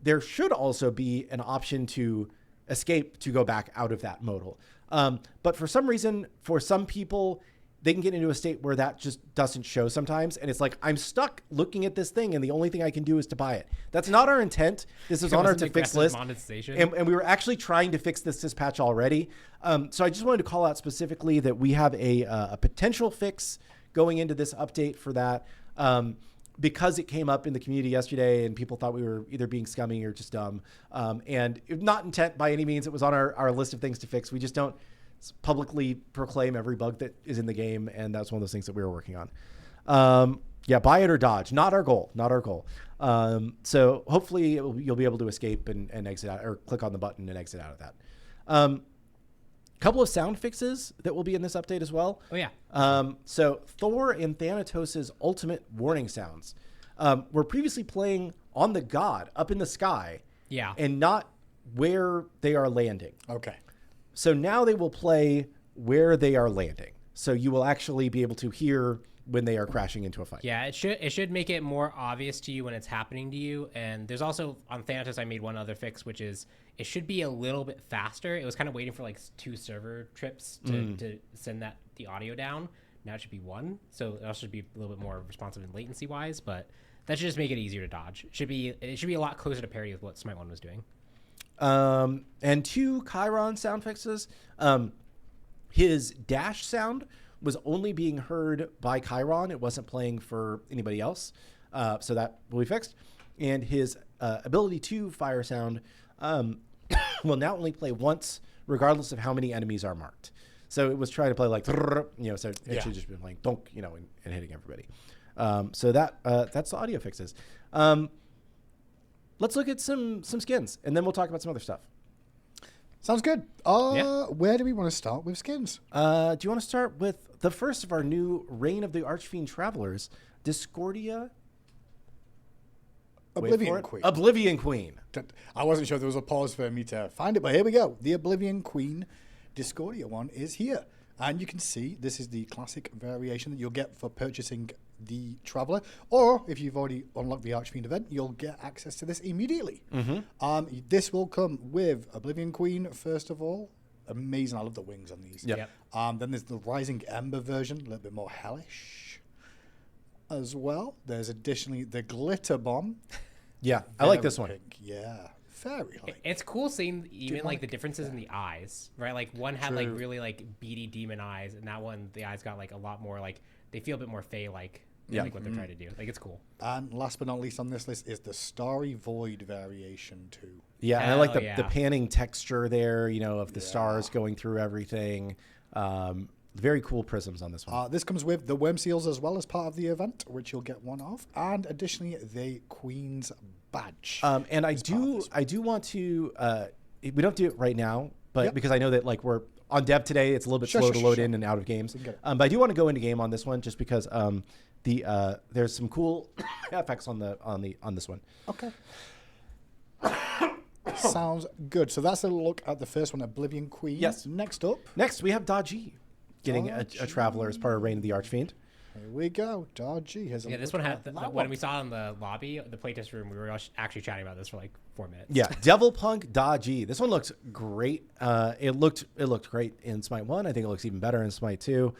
Speaker 3: There should also be an option to escape to go back out of that modal. But for some reason, for some people, they can get into a state where that just doesn't show sometimes. And it's like, I'm stuck looking at this thing and the only thing I can do is to buy it. That's not our intent. This is on our to fix list. And we were actually trying to fix this patch already. So I just wanted to call out specifically that we have a potential fix going into this update for that. Because it came up in the community yesterday and people thought we were either being scummy or just dumb. And not intent by any means. It was on our list of things to fix. We just don't publicly proclaim every bug that is in the game. And that's one of those things that we were working on. Buy it or dodge. Not our goal. So hopefully you'll be able to escape and exit out or click on the button and exit out of that. Couple of sound fixes that will be in this update as well.
Speaker 2: Oh, yeah.
Speaker 3: So Thor and Thanatos' ultimate warning sounds were previously playing on the god up in the sky.
Speaker 2: Yeah.
Speaker 3: And not where they are landing.
Speaker 1: Okay.
Speaker 3: So now they will play where they are landing. So you will actually be able to hear when they are crashing into a fight.
Speaker 2: Yeah, it should make it more obvious to you when it's happening to you. And there's also, on Thanatos, I made one other fix, which is it should be a little bit faster. It was kind of waiting for like 2 server trips to send the audio down. Now it should be 1. So it also should be a little bit more responsive and latency-wise, but that should just make it easier to dodge. It should be a lot closer to parity with what Smite 1 was doing.
Speaker 3: And 2 Chiron sound fixes. His dash sound was only being heard by Chiron. It wasn't playing for anybody else. So that will be fixed. and his ability to fire sound will now only play once, regardless of how many enemies are marked. So it was trying to play like, so it should just be playing donk, and hitting everybody. So that's the audio fixes. Let's look at some skins, and then we'll talk about some other stuff.
Speaker 1: Sounds good. Where do we want to start with skins?
Speaker 3: Do you want to start with the first of our new Reign of the Archfiend Travelers, Discordia?
Speaker 1: Oblivion Queen.
Speaker 3: Oblivion Queen.
Speaker 1: I wasn't sure there was a pause for me to find it, but here we go. The Oblivion Queen Discordia one is here. And you can see this is the classic variation that you'll get for purchasing the Traveler. Or if you've already unlocked the Archfiend event, you'll get access to this immediately. This will come with Oblivion Queen, first of all. Amazing. I love the wings on these.
Speaker 3: Yep.
Speaker 1: Then there's the Rising Ember version, a little bit more hellish as well. There's additionally the Glitter Bomb.
Speaker 3: Yeah, I like this one.
Speaker 1: Pink. Yeah. Very like.
Speaker 2: It's cool seeing even like the differences in the eyes, right? Like one had like really like beady demon eyes, and that one the eyes got like a lot more like they feel a bit more Fae-like. Like what they're trying to do. Like it's cool.
Speaker 1: And last but not least on this list is the Starry Void variation too.
Speaker 3: Yeah, and I like the panning texture there, of the stars going through everything. Very cool prisms on this one.
Speaker 1: This comes with the Worm Seals as well as part of the event, which you'll get one of, and additionally the Queen's badge.
Speaker 3: And I do want to. We don't do it right now, but because I know that like we're on dev today, it's a little bit slow to load in and out of games. But I do want to go into game on this one just because there's some cool effects on this one.
Speaker 1: Okay. Sounds good. So that's a look at the first one, Oblivion Queen.
Speaker 3: Yes.
Speaker 1: Next up.
Speaker 3: Next we have Daji getting a Traveler as part of Reign of the Archfiend.
Speaker 1: Here we go. Daji has a
Speaker 2: this one had when we saw it in the lobby, the playtest room, we were actually chatting about this for like 4 minutes.
Speaker 3: Yeah, Devil Punk Daji. This one looks great. It looked great in Smite 1. I think it looks even better in Smite 2.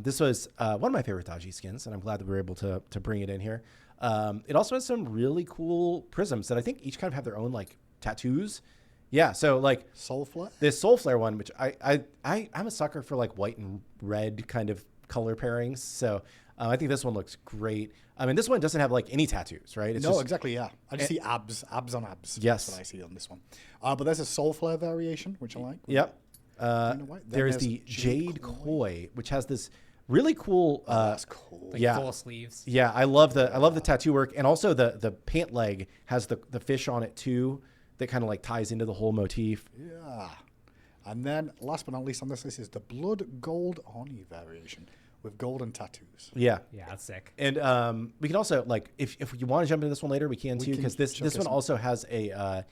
Speaker 3: This was one of my favorite Daji skins, and I'm glad that we were able to bring it in here. It also has some really cool prisms that I think each kind of have their own like tattoos. Yeah, so like
Speaker 1: Soul Flare.
Speaker 3: This Soul Flare one, which I'm a sucker for like white and red kind of color pairings. So I think this one looks great. I mean, this one doesn't have like any tattoos, right? It's
Speaker 1: exactly. Yeah, I just see abs on abs.
Speaker 3: Yes,
Speaker 1: that's what I see on this one. But there's a Soul Flare variation, which I like.
Speaker 3: Yep. There's the Jade Koi, which has this really cool.
Speaker 1: That's cool.
Speaker 2: Like full sleeves.
Speaker 3: Yeah, I love the tattoo work, and also the pant leg has the fish on it too. That kind of like ties into the whole motif.
Speaker 1: Yeah. And then last but not least on this list is the Blood Gold Oni variation with golden tattoos.
Speaker 3: Yeah.
Speaker 2: Yeah, that's sick.
Speaker 3: And we can also like if you want to jump into this one later, we can too, because this one also has a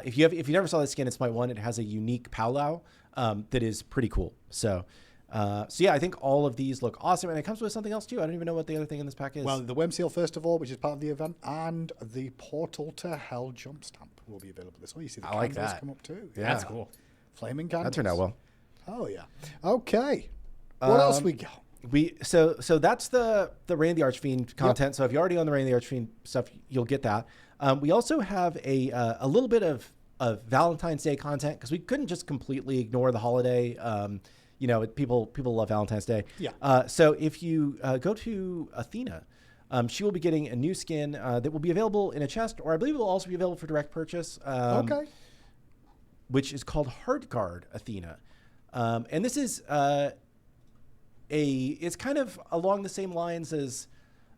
Speaker 3: if you never saw this skin in Smite 1, it has a unique powwow that is pretty cool. So yeah, I think all of these look awesome, and it comes with something else too. I don't even know what the other thing in this pack is.
Speaker 1: Well, the Worm Seal first of all, which is part of the event, and the Portal to Hell jump stamp will be available this way. You see the candles come up too.
Speaker 3: Yeah,
Speaker 2: that's cool.
Speaker 1: Flaming candles.
Speaker 3: That turned out well.
Speaker 1: Oh yeah. Okay. What else we got?
Speaker 3: So that's the Reign of the Archfiend content. Yep. So if you're already on the Reign of the Archfiend stuff, you'll get that. We also have a little bit of Valentine's Day content because we couldn't just completely ignore the holiday. People love Valentine's Day.
Speaker 1: Yeah.
Speaker 3: So if you go to Athena, she will be getting a new skin that will be available in a chest, or I believe it will also be available for direct purchase.
Speaker 1: Okay.
Speaker 3: Which is called Heartguard Athena, and this is it's kind of along the same lines as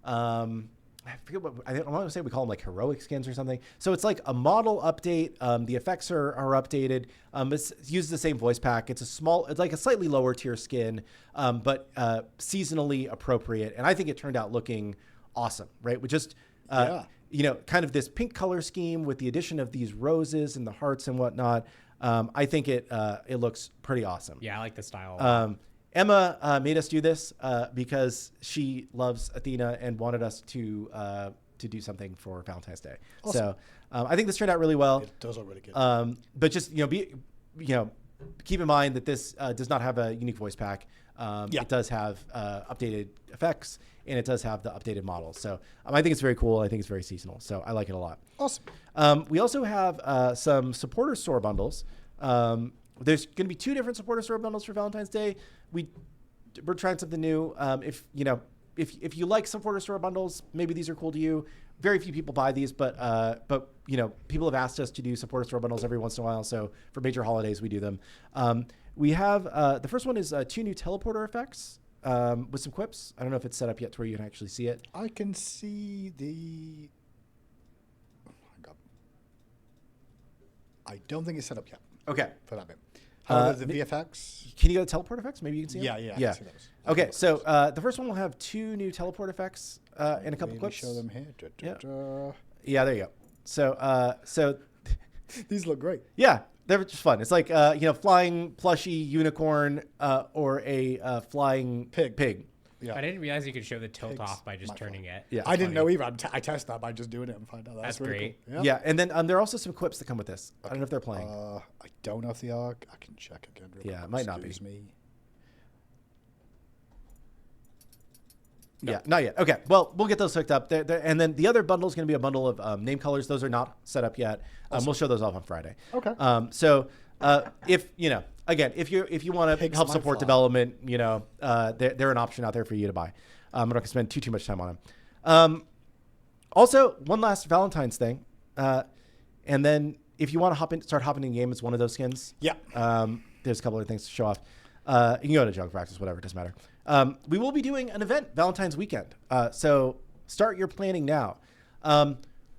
Speaker 3: I forget what I want to say. We call them like heroic skins or something. So it's like a model update. The effects are updated. It uses the same voice pack. It's like a slightly lower tier skin, but seasonally appropriate. And I think it turned out looking awesome, right? With just kind of this pink color scheme with the addition of these roses and the hearts and whatnot. I think it looks pretty awesome.
Speaker 2: Yeah, I like the style.
Speaker 3: Emma made us do this because she loves Athena and wanted us to do something for Valentine's Day. Awesome. So I think this turned out really well.
Speaker 1: It does look really good.
Speaker 3: But just keep in mind that this does not have a unique voice pack. It does have updated effects, and it does have the updated models. So I think it's very cool. I think it's very seasonal. So I like it a lot.
Speaker 1: Awesome.
Speaker 3: We also have some supporter store bundles. There's going to be 2 different supporter store bundles for Valentine's Day. We're trying something new. If if you like supporter store bundles, maybe these are cool to you. Very few people buy these, but people have asked us to do supporter store bundles every once in a while. So for major holidays, we do them. We have the first one is 2 new teleporter effects with some quips. I don't know if it's set up yet to where you can actually see it.
Speaker 1: I can see the. I don't think it's set up yet.
Speaker 3: Okay.
Speaker 1: For that bit. However, the VFX.
Speaker 3: Can you go to teleport effects? Maybe you can see
Speaker 1: Yeah,
Speaker 3: it?
Speaker 1: yeah.
Speaker 3: Yeah.
Speaker 1: I can see those.
Speaker 3: Okay, so the first one will have 2 new teleport effects and a couple clips.
Speaker 1: Show them here.
Speaker 3: Yeah, there you go. So
Speaker 1: These look great.
Speaker 3: yeah, they're just fun. It's like flying plushy unicorn or a flying pig.
Speaker 1: Yeah.
Speaker 2: I didn't realize you could show the tilt
Speaker 1: Pigs,
Speaker 2: off by just turning it.
Speaker 3: Yeah.
Speaker 1: I didn't know either. I test that by just doing it and find out. That's really
Speaker 2: great.
Speaker 1: Cool.
Speaker 3: Yeah, and then there are also some quips that come with this. I don't know if they're playing.
Speaker 1: I don't know if they are. I can check again.
Speaker 3: Yeah, it might not be.
Speaker 1: Excuse me.
Speaker 3: No. Yeah, not yet. Okay, well, we'll get those hooked up. And then the other bundle is going to be a bundle of name colors. Those are not set up yet. We'll show those off on Friday.
Speaker 1: Okay.
Speaker 3: So if you want to help support development, they're an option out there for you to buy. I'm not going to spend too much time on them. Also, one last Valentine's thing, and then if you want to start hopping in the game, it's one of those skins.
Speaker 1: Yeah.
Speaker 3: There's a couple of things to show off. You can go to junk practice, whatever, it doesn't matter. We will be doing an event Valentine's weekend. So start your planning now.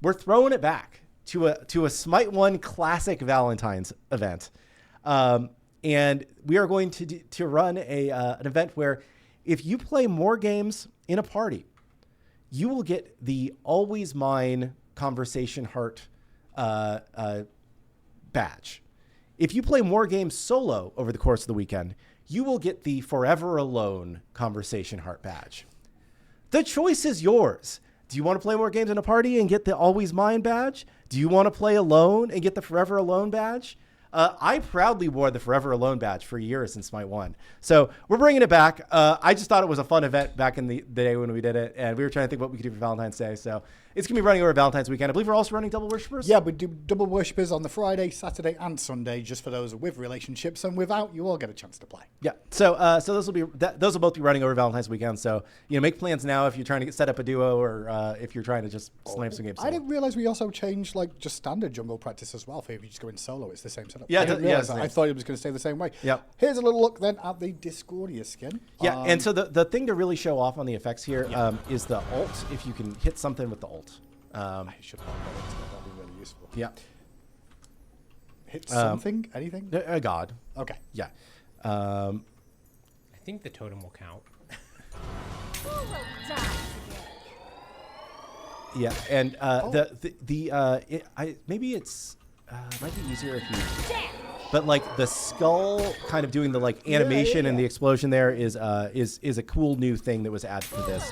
Speaker 3: We're throwing it back to a Smite 1 classic Valentine's event. And we are going to run an event where if you play more games in a party, you will get the Always Mine Conversation Heart badge. If you play more games solo over the course of the weekend, you will get the Forever Alone Conversation Heart badge. The choice is yours. Do you want to play more games in a party and get the Always Mine badge? Do you want to play alone and get the Forever Alone badge? I proudly wore the Forever Alone badge for years in Smite 1. So we're bringing it back. I just thought it was a fun event back in the day when we did it, and we were trying to think what we could do for Valentine's Day. So it's going to be running over Valentine's weekend. I believe we're also running Double Worshippers.
Speaker 1: Yeah, we do Double Worshippers on the Friday, Saturday, and Sunday, just for those with relationships, and without, you all get a chance to play.
Speaker 3: Yeah. So those will both be running over Valentine's weekend. So make plans now if you're trying to set up a duo or if you're trying to just slam some games.
Speaker 1: I didn't realize we also changed just standard jungle practice as well. For if you just go in solo, it's the same setup.
Speaker 3: Yeah,
Speaker 1: I didn't realize
Speaker 3: yeah,
Speaker 1: that. I thought it was going to stay the same way.
Speaker 3: Yeah.
Speaker 1: Here's a little look then at the Discordia skin.
Speaker 3: Yeah, and so the thing to really show off on the effects here is the ult. If you can hit something with the ult.
Speaker 1: I should have that. That'd be really useful.
Speaker 3: Yeah.
Speaker 1: Hit something? Anything?
Speaker 3: A god.
Speaker 1: Okay.
Speaker 3: Yeah.
Speaker 2: I think the totem will count.
Speaker 4: Who will die today?
Speaker 3: Yeah, and maybe it's might be easier if you. But the skull kind of doing the animation and the explosion there is a cool new thing that was added to this.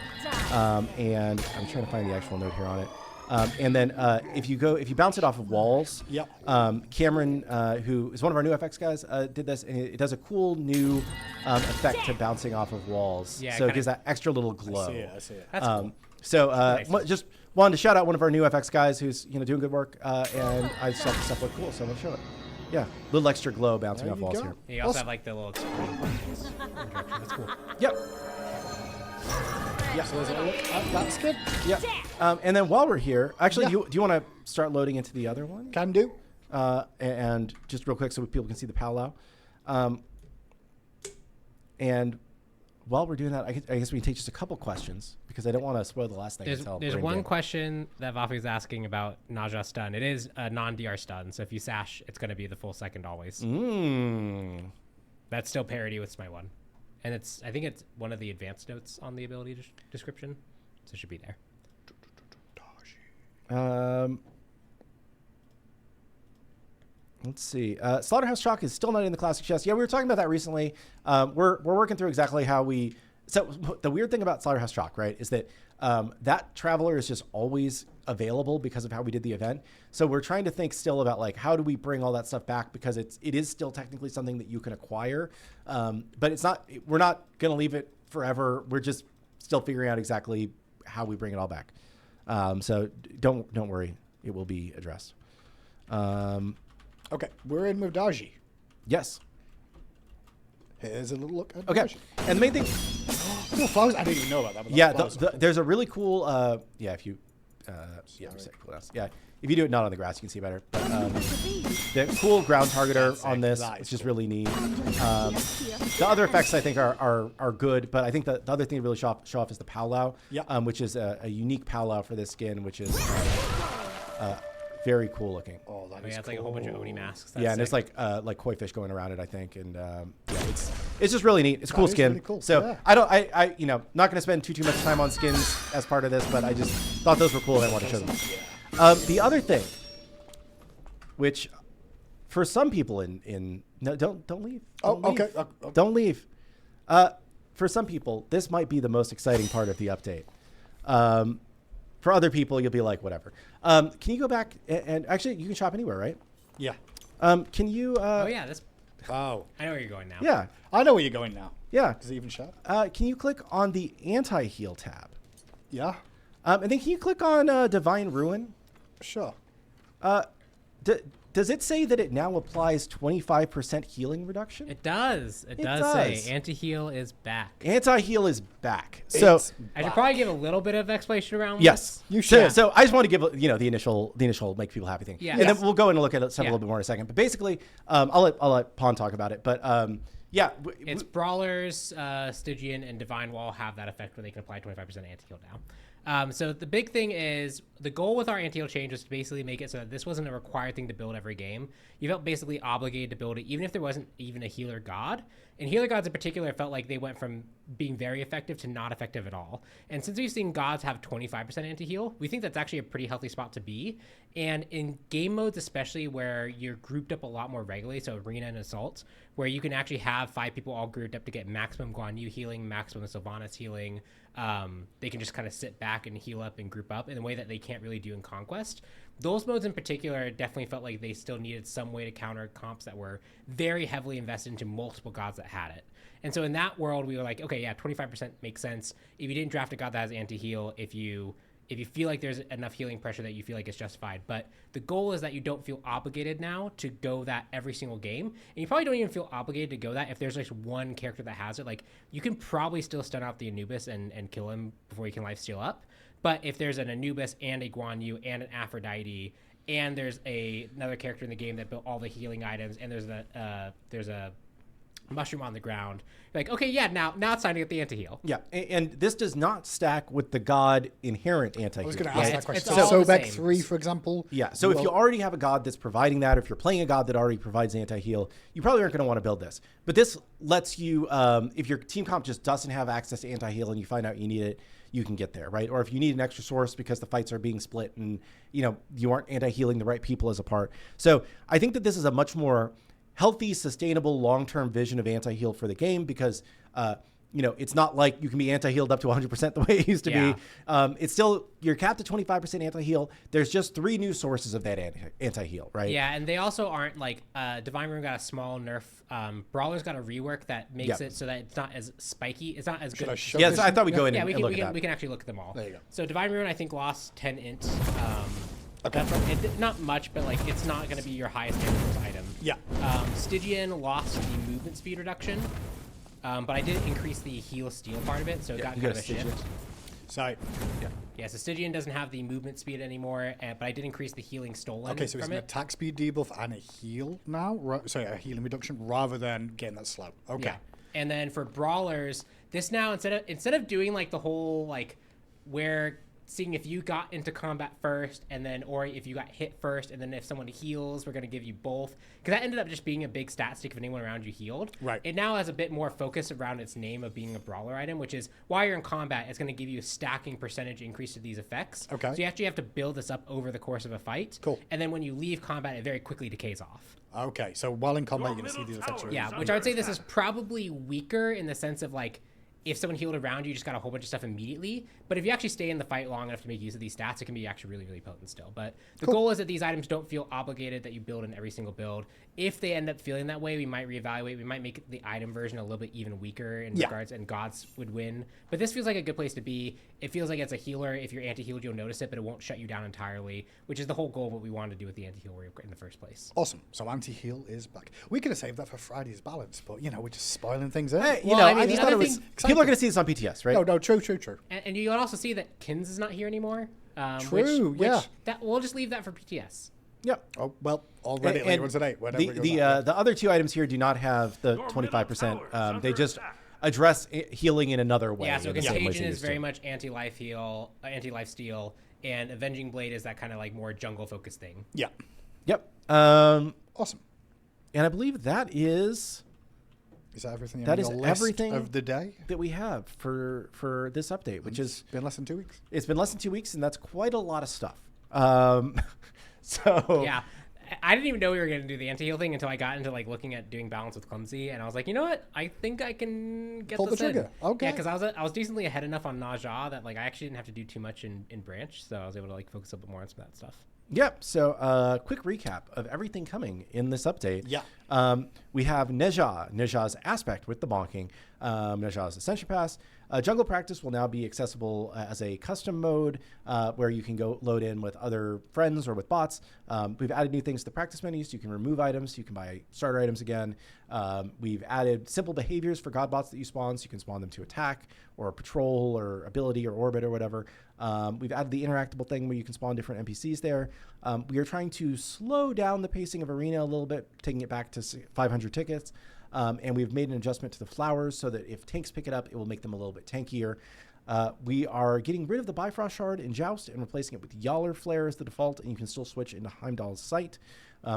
Speaker 3: And I'm trying to find the actual note here on it. And then if you bounce it off of walls, Cameron, who is one of our new FX guys, did this, and it does a cool new effect to bouncing off of walls.
Speaker 2: Yeah,
Speaker 3: so it gives that extra little glow.
Speaker 1: I see it.
Speaker 2: That's cool.
Speaker 3: So just wanted to shout out one of our new FX guys who's doing good work, and I just thought the stuff looked cool, so I'm gonna show it. Yeah, little extra glow bouncing off walls
Speaker 1: go.
Speaker 3: here.
Speaker 2: You also have the little explosion buttons. That's cool.
Speaker 3: Yep.
Speaker 1: Yeah. So there's a look at that skin.
Speaker 3: Yep. And then while we're here, actually, do you want to start loading into the other one?
Speaker 1: Can do.
Speaker 3: And just real quick so people can see the powwow. And while we're doing that, I guess we can take just a couple questions because I don't want to spoil the last thing.
Speaker 2: There's one question that Vafi is asking about Naja stun. It is a non-DR stun, so if you sash, it's going to be the full second always. That's still parity with Smite 1. And I think it's one of the advanced notes on the ability description, so it should be there.
Speaker 3: Let's see. Slaughterhouse Chalk is still not in the classic chest. Yeah, we were talking about that recently. We're working through exactly how we. So the weird thing about Slaughterhouse Chalk, right, is that that Traveler is just always available because of how we did the event. So we're trying to think still about how do we bring all that stuff back, because it is still technically something that you can acquire, but it's not. We're not going to leave it forever. We're just still figuring out exactly how we bring it all back. So don't worry, it will be addressed.
Speaker 1: Okay, we're in with Daji.
Speaker 3: Yes.
Speaker 1: Here's a little look at
Speaker 3: Okay.
Speaker 1: Daji.
Speaker 3: And the main thing.
Speaker 1: Oh, flowers! I didn't even know about that. But
Speaker 3: Yeah,
Speaker 1: flowers are cool.
Speaker 3: there's a really cool. If you, if you do it not on the grass, you can see better. But the cool ground targeter on this, which is really neat. The other effects I think are good, but I think the other thing to really show off is the powwow, which is a unique powwow for this skin, which is very cool looking.
Speaker 1: Oh, that is
Speaker 2: yeah, it's like a whole bunch of Oni masks.
Speaker 3: That's and there's like koi fish going around it, I think, and it's just really neat. It's a cool skin.
Speaker 1: Really cool.
Speaker 3: So
Speaker 1: yeah.
Speaker 3: I not going to spend too much time on skins as part of this, but I just thought those were cool and I wanted to show them. The other thing, which for some people no, don't leave.
Speaker 1: Okay.
Speaker 3: Don't leave. For some people, this might be the most exciting part of the update. For other people, you'll be like, whatever. Can you go back and actually you can shop anywhere, right?
Speaker 1: Yeah.
Speaker 3: Can you?
Speaker 2: Oh yeah, that's.
Speaker 1: Oh.
Speaker 2: I know where you're going now.
Speaker 3: Yeah.
Speaker 1: I know where you're going now.
Speaker 3: Yeah.
Speaker 1: Does it even shop?
Speaker 3: Can you click on the anti-heal tab?
Speaker 1: Yeah.
Speaker 3: And then can you click on Divine Ruin?
Speaker 1: Sure.
Speaker 3: Does it say that it now applies 25% healing reduction?
Speaker 2: It does. It does say anti-heal is back.
Speaker 3: Anti-heal is back. So
Speaker 2: I should probably give a little bit of explanation around
Speaker 3: yes,
Speaker 2: this.
Speaker 1: You should.
Speaker 3: So I just want to give the initial make people happy thing.
Speaker 2: Yeah.
Speaker 3: And then we'll go in and look at stuff a little bit more in a second. But basically, I'll let Pawn talk about it. But yeah,
Speaker 2: it's Brawlers, Stygian, and Divine Wall have that effect where they can apply 25% anti-heal now. So the big thing is the goal with our anti-heal change was to basically make it so that this wasn't a required thing to build every game. You felt basically obligated to build it even if there wasn't even a healer god. And healer gods in particular felt like they went from being very effective to not effective at all. And since we've seen gods have 25% anti-heal, we think that's actually a pretty healthy spot to be. And in game modes, especially where you're grouped up a lot more regularly, so arena and assault, where you can actually have 5 people all grouped up to get maximum Guan Yu healing, maximum Sylvanas healing. They can just kind of sit back and heal up and group up in a way that they can't really do in Conquest. Those modes in particular definitely felt like they still needed some way to counter comps that were very heavily invested into multiple gods that had it. And so in that world, we were like, okay, yeah, 25% makes sense. If you didn't draft a god that has anti-heal, if you feel like there's enough healing pressure that you feel like it's justified. But the goal is that you don't feel obligated now to go that every single game. And you probably don't even feel obligated to go that if there's like one character that has it. Like, you can probably still stun out the Anubis and kill him before you can lifesteal up. But if there's an Anubis and a Guan Yu and an Aphrodite, and there's another character in the game that built all the healing items, and there's a mushroom on the ground, like, okay, yeah, now it's time to get the anti-heal.
Speaker 3: Yeah, and this does not stack with the god inherent anti-heal.
Speaker 1: I was going to ask that question.
Speaker 2: It's
Speaker 1: So
Speaker 2: all the
Speaker 1: Sobek
Speaker 2: same.
Speaker 1: 3, for example.
Speaker 3: Yeah, so if you already have a god that's providing that, or if you're playing a god that already provides anti-heal, you probably aren't going to want to build this. But this lets you, if your team comp just doesn't have access to anti-heal and you find out you need it, you can get there, right? Or if you need an extra source because the fights are being split and you aren't anti-healing the right people as a part. So I think that this is a much more healthy, sustainable, long-term vision of anti-heal for the game because, it's not like you can be anti-healed up to 100% the way it used to be. It's still, you're capped at 25% anti-heal. There's just 3 new sources of that anti-heal, right?
Speaker 2: Yeah, and they also aren't like, Divine Ruin got a small nerf. Brawler's got a rework that makes it so that it's not as spiky. It's not as good.
Speaker 3: Yeah, so I thought we'd go in and look at that.
Speaker 2: We can actually look at them all.
Speaker 1: There you go.
Speaker 2: So Divine Ruin, I think, lost 10 int.
Speaker 1: Okay.
Speaker 2: Not much, but like it's not going to be your highest damage item.
Speaker 1: Yeah.
Speaker 2: Stygian lost the movement speed reduction, but I did increase the heal steal part of it, so it got kind of a shift.
Speaker 1: Sorry.
Speaker 2: Yeah, so Stygian doesn't have the movement speed anymore, but I did increase the healing stolen.
Speaker 1: Okay, so it's
Speaker 2: from
Speaker 1: an
Speaker 2: it.
Speaker 1: attack speed debuff and a heal now? Sorry, a healing reduction rather than getting that slow. Okay.
Speaker 2: Yeah. And then for Brawlers, this now instead of doing like the whole like where seeing if you got into combat first and then or if you got hit first and then if someone heals we're going to give you both, because that ended up just being a big stat stick if anyone around you healed.
Speaker 1: Right.
Speaker 2: It now has a bit more focus around its name of being a brawler item, which is while you're in combat it's going to give you a stacking percentage increase to these effects.
Speaker 1: Okay.
Speaker 2: So you actually have to build this up over the course of a fight.
Speaker 1: Cool.
Speaker 2: And then when you leave combat it very quickly decays off.
Speaker 1: Okay, so while in combat you're going to see these effects.
Speaker 2: Yeah, which I would say this is probably weaker in the sense of like if someone healed around you, just got a whole bunch of stuff immediately. But if you actually stay in the fight long enough to make use of these stats, it can be actually really, really potent still. But the goal is that these items don't feel obligated that you build in every single build. If they end up feeling that way, we might reevaluate. We might make the item version a little bit even weaker in regards, and gods would win. But this feels like a good place to be. It feels like it's a healer. If you're anti-healed, you'll notice it, but it won't shut you down entirely, which is the whole goal of what we wanted to do with the anti-heal rework in the first place.
Speaker 1: Awesome. So anti-heal is back. We could have saved that for Friday's balance, but we're just spoiling things. Eh?
Speaker 3: Hey,
Speaker 2: Well, I mean,
Speaker 3: I just
Speaker 2: the
Speaker 3: thought it
Speaker 2: other
Speaker 3: was
Speaker 2: thing-
Speaker 3: people people are going to see this on PTS, right?
Speaker 1: No, true.
Speaker 2: And you'll also see that Kins is not here anymore.
Speaker 1: True, yeah.
Speaker 2: We'll just leave that for PTS.
Speaker 3: Yep.
Speaker 1: Oh, well, already later on today.
Speaker 3: The other two items here do not have the 25%. They just address healing in another way.
Speaker 2: Yeah, so Contagion is very much anti-life steal, and Avenging Blade is that kind of like more jungle-focused thing.
Speaker 1: Yeah.
Speaker 3: Yep.
Speaker 1: Awesome.
Speaker 3: And I believe that is...
Speaker 1: Is that everything?
Speaker 3: That is everything
Speaker 1: of the day
Speaker 3: that we have for this update, which has
Speaker 1: been less than 2 weeks.
Speaker 3: It's been less than 2 weeks, and that's quite a lot of stuff. So
Speaker 2: yeah, I didn't even know we were going to do the anti-heal thing until I got into like looking at doing balance with Clumsy, and I was like, you know what? I think I can get
Speaker 1: Pull
Speaker 2: this
Speaker 1: the trigger.
Speaker 2: in.
Speaker 1: Okay.
Speaker 2: Yeah, because I was decently ahead enough on Naja that like I actually didn't have to do too much in Branch, so I was able to like focus a bit more on some of that stuff.
Speaker 3: Yep. So quick recap of everything coming in this update.
Speaker 1: Yeah.
Speaker 3: We have Neja's Aspect with the bonking, Neja's Ascension Pass. Jungle Practice will now be accessible as a custom mode where you can go load in with other friends or with bots. We've added new things to the practice menus. You can remove items. You can buy starter items again. We've added simple behaviors for god bots that you spawn, so you can spawn them to attack or patrol or ability or orbit or whatever. We've added the interactable thing where you can spawn different NPCs there. We are trying to slow down the pacing of Arena a little bit, taking it back to 500 tickets. And we've made an adjustment to the flowers so that if tanks pick it up, it will make them a little bit tankier. We are getting rid of the Bifrost Shard in Joust and replacing it with Yaller Flare as the default, and you can still switch into Heimdall's Sight.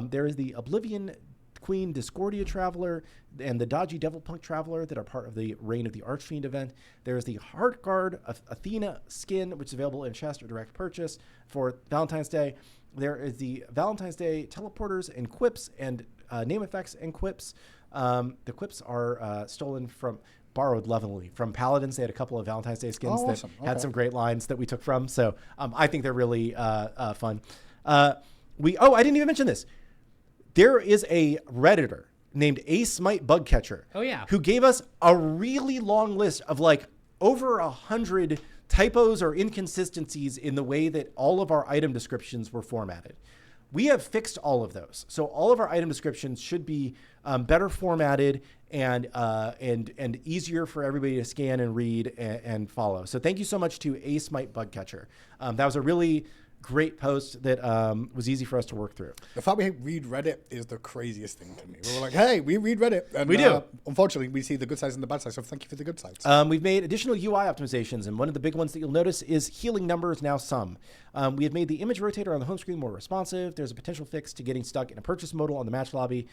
Speaker 3: There is the Oblivion Queen Discordia Traveler and the Dodgy Devilpunk Traveler that are part of the Reign of the Archfiend event. There's the Heartguard Athena skin, which is available in chest or direct purchase for Valentine's Day. There is the Valentine's Day teleporters and quips and name effects and quips. The quips are borrowed lovingly from Paladins. They had a couple of Valentine's Day skins that had some great lines that we took from. So I think they're really fun. I didn't even mention this. There is a Redditor named SMITE Bugcatcher.
Speaker 2: Oh, yeah.
Speaker 3: Who gave us a really long list of like over 100 typos or inconsistencies in the way that all of our item descriptions were formatted. We have fixed all of those. So all of our item descriptions should be better formatted and easier for everybody to scan and read and follow. So thank you so much to SMITE Bugcatcher. That was a really great post that was easy for us to work through.
Speaker 1: The fact we read Reddit is the craziest thing to me. We were like, hey, we read Reddit. And
Speaker 3: we do.
Speaker 1: Unfortunately, we see the good sides and the bad sides, so thank you for the good sides.
Speaker 3: We've made additional UI optimizations, and one of the big ones that you'll notice is healing numbers now sum. We have made the image rotator on the home screen more responsive. There's a potential fix to getting stuck in a purchase modal on the match lobby.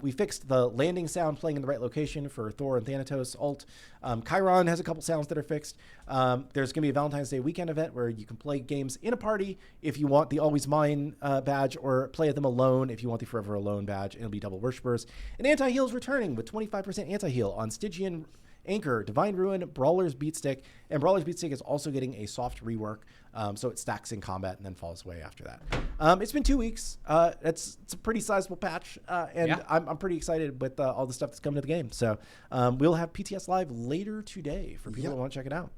Speaker 3: We fixed the landing sound playing in the right location for Thor and Thanatos ult. Chiron has a couple sounds that are fixed. There's going to be a Valentine's Day weekend event where you can play games in a party if you want the Always Mine badge, or play them alone if you want the Forever Alone badge. It'll be double worshippers. And anti-heal is returning with 25% anti-heal on Stygian, Anchor, Divine Ruin, Brawler's Beatstick, and Brawler's Beatstick is also getting a soft rework, so it stacks in combat and then falls away after that. It's been 2 weeks. It's a pretty sizable patch, and yeah. I'm pretty excited with all the stuff that's coming to the game. So we'll have PTS Live later today for people who want to check it out.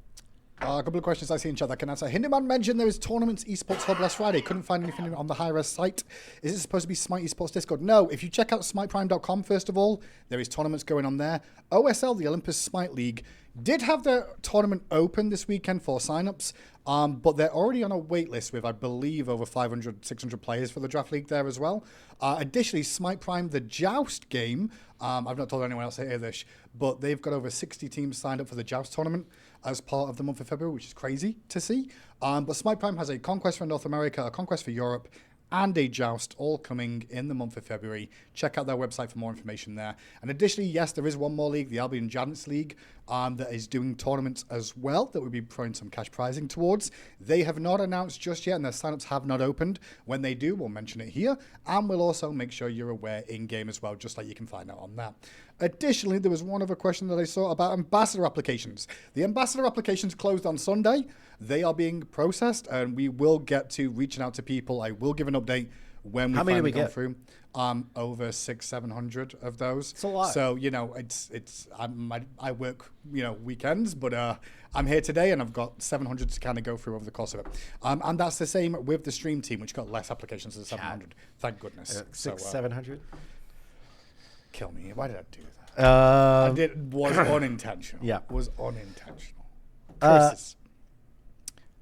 Speaker 1: A couple of questions I see in chat that I can answer. Hinderman mentioned there was Tournaments Esports Hub last Friday. Couldn't find anything on the Hi-Rez site. Is it supposed to be Smite Esports Discord? No. If you check out smiteprime.com, first of all, there is tournaments going on there. OSL, the Olympus Smite League, did have their tournament open this weekend for signups, but they're already on a wait list with, I believe, over 500, 600 players for the draft league there as well. Additionally, Smite Prime, the Joust game, I've not told anyone else to hear this, but they've got over 60 teams signed up for the Joust tournament as part of the month of February, which is crazy to see. But Smite Prime has a Conquest for North America, a Conquest for Europe, and a Joust all coming in the month of February. Check out their website for more information there. And additionally, yes, there is one more league, the Albion Giants League, that is doing tournaments as well that we'll be throwing some cash prizing towards. They have not announced just yet, and their signups have not opened. When they do, we'll mention it here, and we'll also make sure you're aware in-game as well, just like you can find out on that. Additionally, there was one other question that I saw about ambassador applications. The ambassador applications closed on Sunday. They are being processed, and we will get to reaching out to people. I will give an update when we finally go through. Over 600-700 of those.
Speaker 3: It's a lot.
Speaker 1: So I work weekends, but I'm here today, and I've got 700 to kind of go through over the course of it. And that's the same with the stream team, which got less applications than 700. Thank goodness.
Speaker 3: 700.
Speaker 1: Kill me. Why did I do that? Was unintentional.
Speaker 3: Yeah.
Speaker 1: Was unintentional.
Speaker 3: Uh,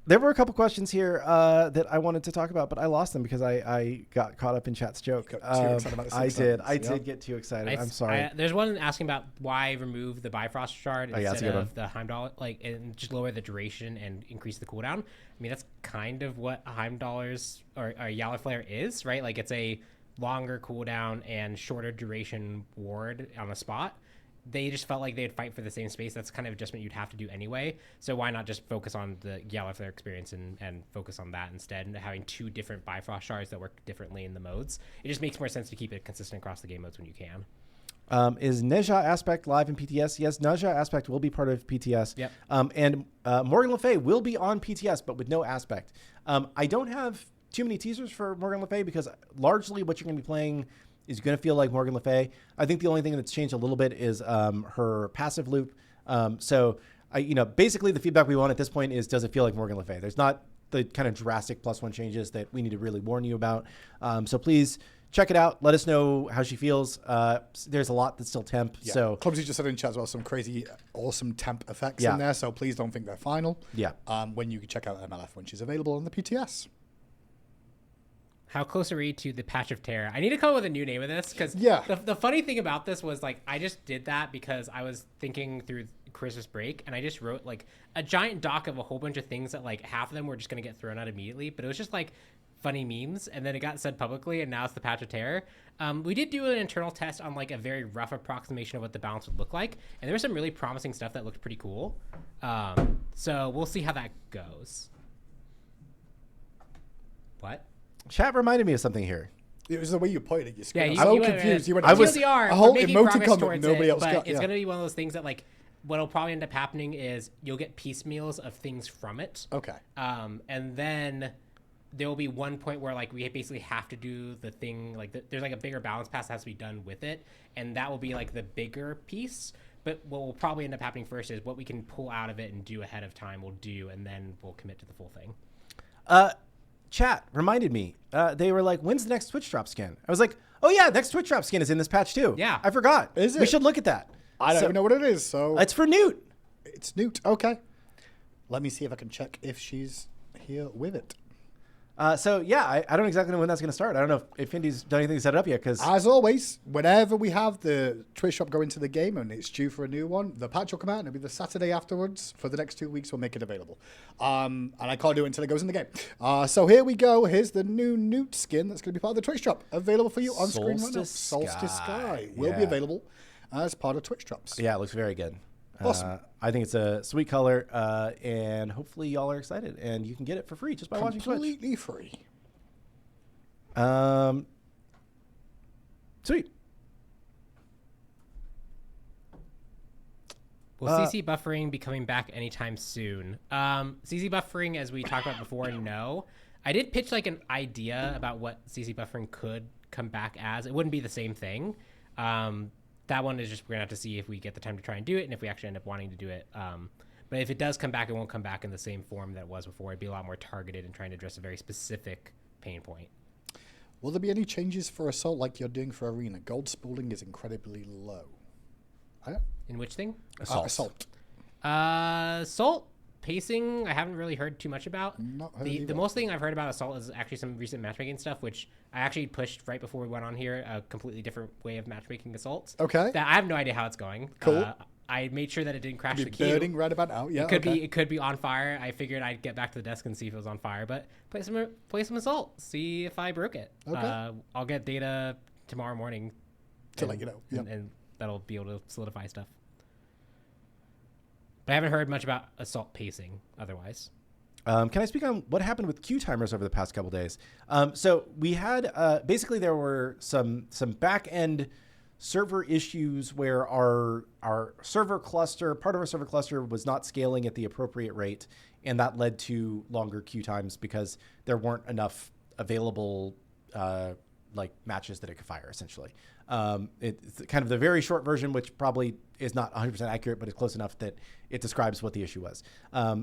Speaker 3: There were a couple questions here that I wanted to talk about, but I lost them because I got caught up in chat's joke.
Speaker 1: Got too excited about the
Speaker 3: I did. I
Speaker 1: yeah.
Speaker 3: did get too excited. I'm sorry.
Speaker 2: There's one asking about why remove the Bifrost shard
Speaker 3: yeah, that's a
Speaker 2: instead
Speaker 3: good
Speaker 2: of the Heimdall, and just lower the duration and increase the cooldown. I mean, that's kind of what Heimdall's or Yowler Flare is, right? Like, it's a longer cooldown and shorter duration ward on a spot. They just felt like they'd fight for the same space. That's kind of adjustment you'd have to do anyway. So why not just focus on the Yowler Flare experience and focus on that instead, and having two different Bifrost shards that work differently in the modes? It just makes more sense to keep it consistent across the game modes when you can.
Speaker 3: Is Neja Aspect live in PTS? Yes, Neja Aspect will be part of PTS.
Speaker 2: Yep.
Speaker 3: And Morgan Le Fay will be on PTS, but with no Aspect. I don't have too many teasers for Morgan Le Fay because largely what you're going to be playing is going to feel like Morgan Le Fay. I think the only thing that's changed a little bit is her passive loop. So, basically the feedback we want at this point is, does it feel like Morgan Le Fay? There's not the kind of drastic +1 changes that we need to really warn you about. So please check it out. Let us know how she feels. There's a lot that's still temp.
Speaker 1: Yeah.
Speaker 3: So
Speaker 1: Clumsy just said in chat as well, some crazy, awesome temp effects in there. So please don't think they're final.
Speaker 3: Yeah.
Speaker 1: When you can check out MLF when she's available on the PTS.
Speaker 2: How close are we to the Patch of Terror? I need to come up with a new name of this because the funny thing about this was, like, I just did that because I was thinking through Christmas break, and I just wrote like a giant doc of a whole bunch of things that, like, half of them were just going to get thrown out immediately, but it was just like funny memes, and then it got said publicly, and now it's the Patch of Terror. We did do an internal test on like a very rough approximation of what the balance would look like, and there was some really promising stuff that looked pretty cool. So we'll see how that goes. What?
Speaker 3: chat reminded me of something here.
Speaker 1: It was the way you pointed at your screen.
Speaker 2: Yeah,
Speaker 1: I was so confused. You went,
Speaker 2: I was a whole emoticon that
Speaker 1: nobody else
Speaker 2: but
Speaker 1: got.
Speaker 2: It's gonna be one of those things that, like, what'll probably end up happening is you'll get piecemeals of things from it.
Speaker 1: Okay.
Speaker 2: And then there will be one point where, like, we basically have to do the thing, like, there's like a bigger balance pass that has to be done with it, and that will be like the bigger piece. But what will probably end up happening first is what we can pull out of it and do ahead of time we'll do, and then we'll commit to the full thing.
Speaker 3: Chat reminded me. They were like, when's the next Twitch drop skin? I was like, oh yeah, next Twitch drop skin is in this patch too.
Speaker 2: Yeah.
Speaker 3: I forgot.
Speaker 1: Is it?
Speaker 3: We should look at that.
Speaker 1: I don't even know what it is, so...
Speaker 3: It's for Newt.
Speaker 1: It's Newt. Okay. Let me see if I can check if she's here with it.
Speaker 3: So yeah, I don't exactly know when that's going to start. I don't know if Indy's done anything to set it up yet. Because
Speaker 1: as always, whenever we have the Twitch shop go into the game and it's due for a new one, the patch will come out and it'll be the Saturday afterwards. For the next 2 weeks, we'll make it available. And I can't do it until it goes in the game. So here we go. Here's the new Newt skin that's going to be part of the Twitch shop, available for you on screen right now. Solstice Sky will be available as part of Twitch drops.
Speaker 3: Yeah, it looks very good.
Speaker 1: Awesome.
Speaker 3: I think it's a sweet color, and hopefully y'all are excited, and you can get it for free just by watching Twitch.
Speaker 1: Completely free.
Speaker 3: Sweet.
Speaker 2: Will CC buffering be coming back anytime soon? CC buffering, as we talked about before, no. I did pitch like an idea about what CC buffering could come back as. It wouldn't be the same thing. That one is just, we're gonna have to see if we get the time to try and do it, and if we actually end up wanting to do it. But if it does come back, it won't come back in the same form that it was before. It'd be a lot more targeted and trying to address a very specific pain point.
Speaker 1: Will there be any changes for Assault like you're doing for Arena? Gold spooling is incredibly low.
Speaker 2: In which thing?
Speaker 1: Assault.
Speaker 2: Assault pacing, I haven't really heard too much about.
Speaker 1: Not heard
Speaker 2: The
Speaker 1: either.
Speaker 2: most thing I've heard about Assault is actually some recent matchmaking stuff, which I actually pushed right before we went on here, a completely different way of matchmaking Assaults.
Speaker 1: Okay.
Speaker 2: That I have no idea how it's going.
Speaker 1: Cool.
Speaker 2: I made sure that it didn't crash the
Speaker 1: Be
Speaker 2: queue.
Speaker 1: burning right about now. Yeah.
Speaker 2: It could be on fire. I figured I'd get back to the desk and see if it was on fire, but play some Assault, see if I broke it.
Speaker 1: Okay.
Speaker 2: I'll get data tomorrow morning
Speaker 1: To let you know. Yep.
Speaker 2: and that'll be able to solidify stuff. But I haven't heard much about Assault pacing otherwise.
Speaker 3: Can I speak on what happened with queue timers over the past couple days? So we had basically there were some back end server issues where our server cluster, part of our server cluster, was not scaling at the appropriate rate, and that led to longer queue times because there weren't enough available like matches that it could fire. Essentially, it's kind of the very short version, which probably is not 100% accurate, but it's close enough that it describes what the issue was.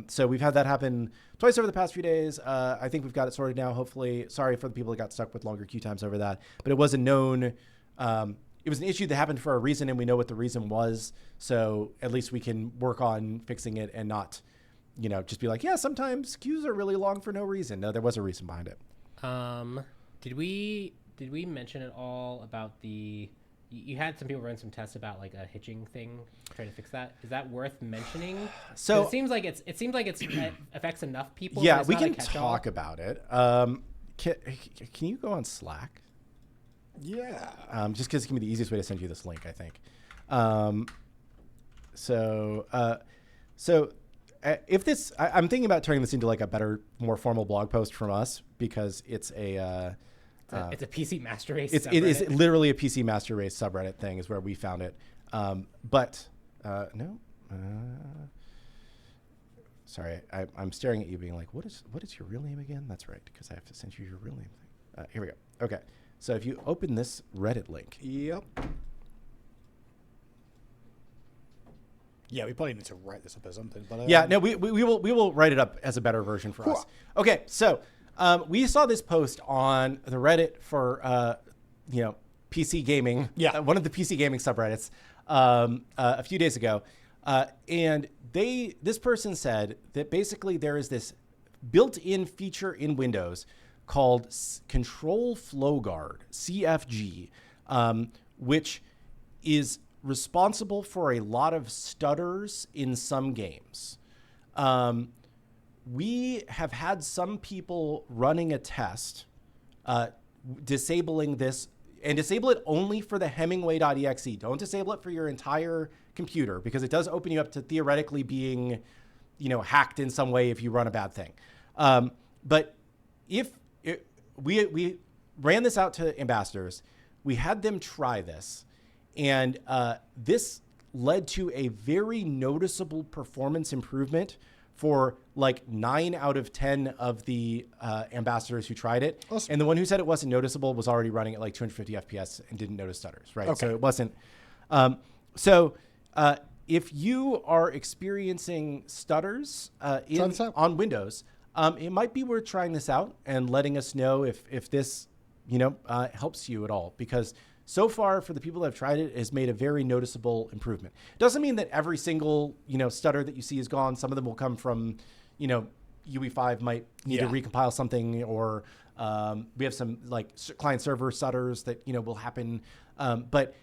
Speaker 3: So we've had that happen twice over the past few days. I think we've got it sorted now, hopefully. Sorry for the people that got stuck with longer queue times over that, but it was a known it was an issue that happened for a reason, and we know what the reason was. So at least we can work on fixing it and not, just be like, yeah, sometimes queues are really long for no reason. No, there was a reason behind it.
Speaker 2: Did we mention at all about you had some people run some tests about like a hitching thing, trying to fix that. Is that worth mentioning? So it seems like it affects enough people.
Speaker 3: Yeah, we can talk about it. Can you go on Slack?
Speaker 1: Yeah.
Speaker 3: Just because it can be the easiest way to send you this link, I think. If this, I'm thinking about turning this into like a better, more formal blog post from us, because it's a
Speaker 2: PC Master Race.
Speaker 3: It is literally a PC Master Race subreddit thing, is where we found it. Sorry, I'm staring at you, being like, what is your real name again? That's right, because I have to send you your real name thing. Here we go. Okay, so if you open this Reddit link.
Speaker 1: Yep. Yeah, we probably need to write this up or something. But
Speaker 3: we will write it up as a better version for us. Okay, so we saw this post on the Reddit for PC gaming.
Speaker 1: Yeah,
Speaker 3: one of the PC gaming subreddits a few days ago, and this person said that basically there is this built-in feature in Windows called Control Flow Guard, CFG, which is responsible for a lot of stutters in some games. We have had some people running a test disabling this, and disable it only for the Hemingway.exe. Don't disable it for your entire computer, because it does open you up to theoretically being, hacked in some way if you run a bad thing. But we ran this out to ambassadors, we had them try this, and this led to a very noticeable performance improvement for like 9 out of 10 of the ambassadors who tried it. Awesome. And the one who said it wasn't noticeable was already running at like 250 FPS and didn't notice stutters, right?
Speaker 1: Okay.
Speaker 3: So it wasn't. If you are experiencing stutters on Windows, it might be worth trying this out and letting us know if this, helps you at all, because so far, for the people that have tried it, has made a very noticeable improvement. Doesn't mean that every single, stutter that you see is gone. Some of them will come from, UE5 might need to recompile something, or we have some like client server stutters that, will happen. But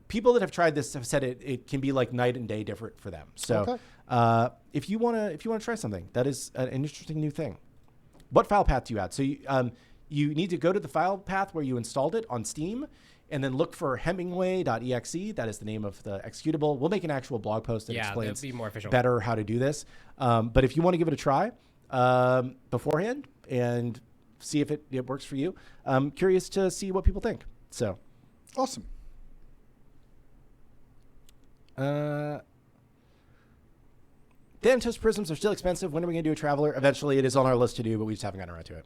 Speaker 3: people that have tried this have said it can be like night and day different for them. So if you want to try something, that is an interesting new thing. What file path do you add? So you need to go to the file path where you installed it on Steam, and then look for Hemingway.exe. That is the name of the executable. We'll make an actual blog post that explains
Speaker 2: be more official.
Speaker 3: better how to do this. But if you want to give it a try beforehand and see if it works for you, I'm curious to see what people think. So
Speaker 1: awesome.
Speaker 3: Thanatos prisms are still expensive. When are we going to do a Traveler? Eventually, it is on our list to do, but we just haven't gotten around to it.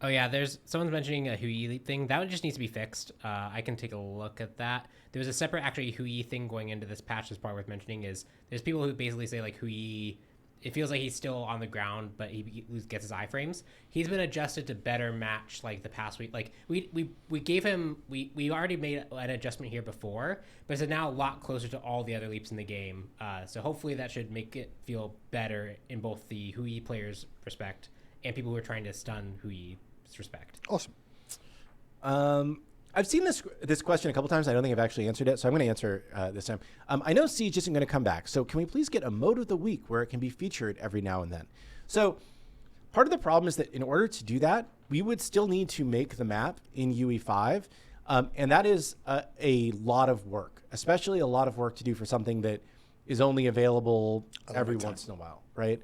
Speaker 2: Oh yeah, someone's mentioning a Hui thing. That one just needs to be fixed. I can take a look at that. There was a separate actually Hui thing going into this patch. That's part worth mentioning is there's people who basically say like Hui, it feels like he's still on the ground, but he gets his iframes. He's been adjusted to better match like the past week. Like we gave him, we already made an adjustment here before, but it's now a lot closer to all the other leaps in the game. So hopefully that should make it feel better in both the Hui players' respect and people who are trying to stun Hui's respect.
Speaker 1: Awesome.
Speaker 3: I've seen this question a couple times. I don't think I've actually answered it, so I'm going to answer this time. I know Siege isn't going to come back, so can we please get a mode of the week where it can be featured every now and then? So part of the problem is that in order to do that, we would still need to make the map in UE5, and that is a lot of work, especially a lot of work to do for something that is only available every once in a while, right?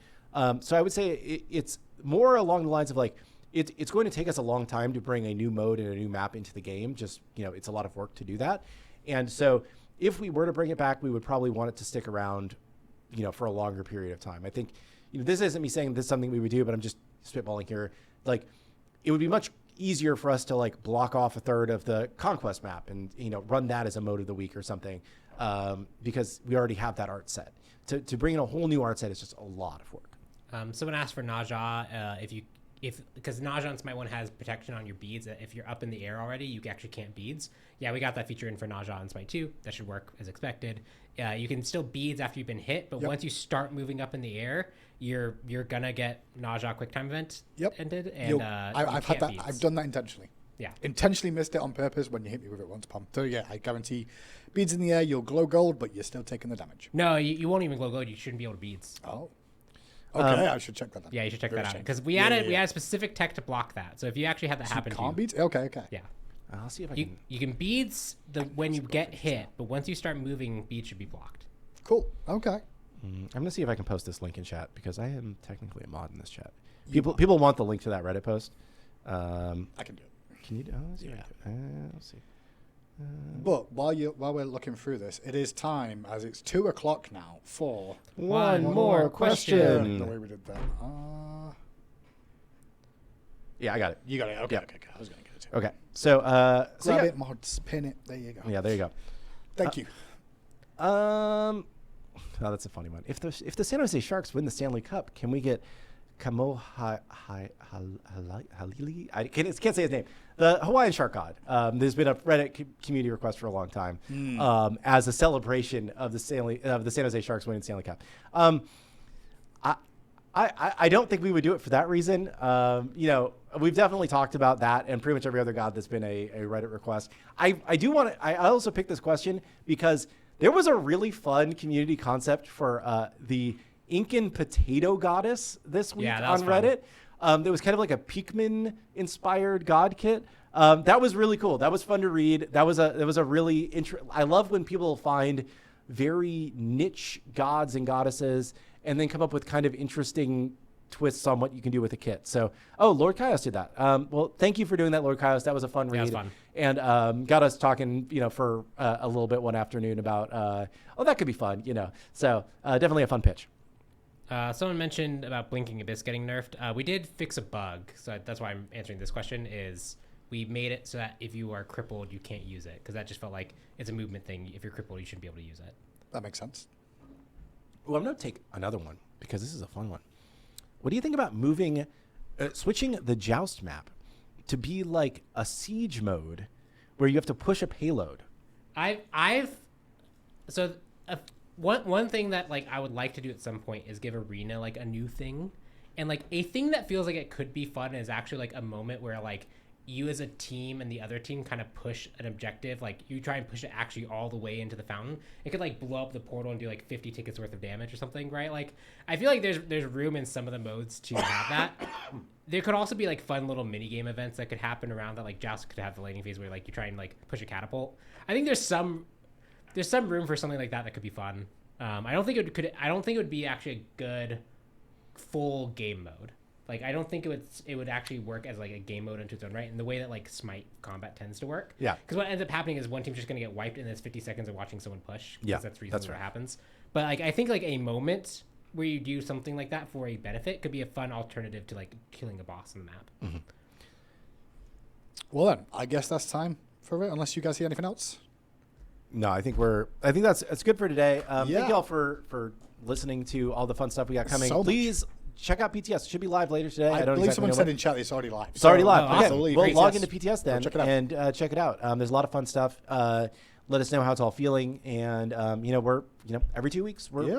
Speaker 3: So I would say it's more along the lines of like, it's going to take us a long time to bring a new mode and a new map into the game. Just, it's a lot of work to do that. And so if we were to bring it back, we would probably want it to stick around, for a longer period of time. I think, this isn't me saying this is something we would do, but I'm just spitballing here. Like, it would be much easier for us to like block off a third of the Conquest map and, run that as a mode of the week or something, because we already have that art set. To bring in a whole new art set is just a lot of work.
Speaker 2: Someone asked for Naja, because Naja on Smite 1 has protection on your beads, that if you're up in the air already, you actually can't beads. Yeah, we got that feature in for Naja on Smite 2. That should work as expected. You can still beads after you've been hit, but once you start moving up in the air, you're gonna get Naja quick time event ended. And
Speaker 1: I've had that.
Speaker 2: Beads.
Speaker 1: I've done that intentionally.
Speaker 2: Yeah.
Speaker 1: Intentionally missed it on purpose when you hit me with it once, Pom. So yeah, I guarantee beads in the air, you'll glow gold, but you're still taking the damage.
Speaker 2: No, you won't even glow gold. You shouldn't be able to beads.
Speaker 1: Oh. Okay, I should check that out.
Speaker 2: Yeah, you should check that out. Because we had a specific tech to block that. So if you actually had that happen to you.
Speaker 1: Can't beads? Okay.
Speaker 2: Yeah.
Speaker 3: I'll see if I can.
Speaker 2: You can beads when you get hit, but once you start moving, beads should be blocked.
Speaker 1: Cool. Okay.
Speaker 3: I'm gonna see if I can post this link in chat because I am technically a mod in this chat. People want the link to that Reddit post.
Speaker 1: I can do it.
Speaker 3: Can you? Let's see. Let's see.
Speaker 1: But while we're looking through this, it is time, as it's 2:00 now, for
Speaker 3: one more question.
Speaker 1: The way we did that.
Speaker 3: Yeah, I got it.
Speaker 1: You got it. Okay.
Speaker 3: Yep.
Speaker 1: Okay. I was gonna get it too.
Speaker 3: Okay. So
Speaker 1: Grab it, mods, pin it. There you go.
Speaker 3: Yeah, there you go.
Speaker 1: Thank you.
Speaker 3: Oh, that's a funny one. If the San Jose Sharks win the Stanley Cup, can we get Kamo Halili? I can't say his name. The Hawaiian shark god. There's been a Reddit community request for a long time as a celebration of the San Jose Sharks winning Stanley Cup. I don't think we would do it for that reason. We've definitely talked about that and pretty much every other god that's been a Reddit request. I also picked this question because there was a really fun community concept for the Incan potato goddess this week on Reddit. There was kind of like a Pikmin inspired god kit. That was really cool. That was fun to read. That was a really I love when people find very niche gods and goddesses and then come up with kind of interesting twists on what you can do with a kit. So, Lord Kaios did that. Well, thank you for doing that, Lord Kaios. That was a fun read.
Speaker 2: That was fun.
Speaker 3: And got us talking, for a little bit one afternoon about, that could be fun, So definitely a fun pitch.
Speaker 2: Someone mentioned about Blinking Abyss getting nerfed. We did fix a bug, so that's why I'm answering this question, is we made it so that if you are crippled, you can't use it, because that just felt like it's a movement thing. If you're crippled, you shouldn't be able to use it.
Speaker 1: That makes sense.
Speaker 3: Well, I'm going to take another one, because this is a fun one. What do you think about switching the Joust map to be like a siege mode where you have to push a payload?
Speaker 2: One thing that I would like to do at some point is give Arena a new thing, and a thing that feels like it could be fun is actually a moment where you as a team and the other team kind of push an objective, you try and push it actually all the way into the fountain. It could blow up the portal and do 50 tickets worth of damage or something, right? I feel like there's room in some of the modes to have that. There could also be fun little mini game events that could happen around that. Joust could have the laning phase where you try and push a catapult. I think there's some room for something like that that could be fun. I don't think it would be actually a good full game mode. I don't think it would actually work as a game mode into its own right, in the way that Smite combat tends to work.
Speaker 3: Yeah.
Speaker 2: Because what ends up happening is one team's just going to get wiped, and then it's 50 seconds of watching someone push.
Speaker 3: Yeah,
Speaker 2: that's reasonably what happens. But I think a moment where you do something like that for a benefit could be a fun alternative to killing a boss on the map.
Speaker 3: Mm-hmm.
Speaker 1: Well then, I guess that's time for it. Unless you guys see anything else.
Speaker 3: No, I think that's good for today. Thank you all for listening to all the fun stuff we got coming. Please check out PTS. It should be live later today.
Speaker 1: I believe someone said in chat it's already live.
Speaker 3: It's already live. Okay.
Speaker 1: Absolutely.
Speaker 3: We'll log into PTS then
Speaker 1: and
Speaker 3: check it out. There's a lot of fun stuff. Let us know how it's all feeling. And, we're, every 2 weeks, we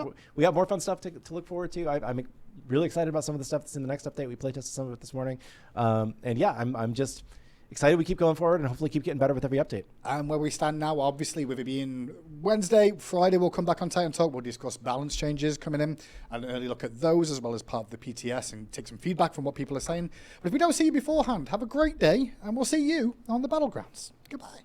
Speaker 3: got more fun stuff to look forward to. I'm really excited about some of the stuff that's in the next update. We playtested some of it this morning. I'm just excited we keep going forward and hopefully keep getting better with every update.
Speaker 1: And where we stand now, obviously, with it being Wednesday, Friday, we'll come back on Titan Talk. We'll discuss balance changes coming in and an early look at those, as well as part of the PTS, and take some feedback from what people are saying. But if we don't see you beforehand, have a great day, and we'll see you on the Battlegrounds. Goodbye.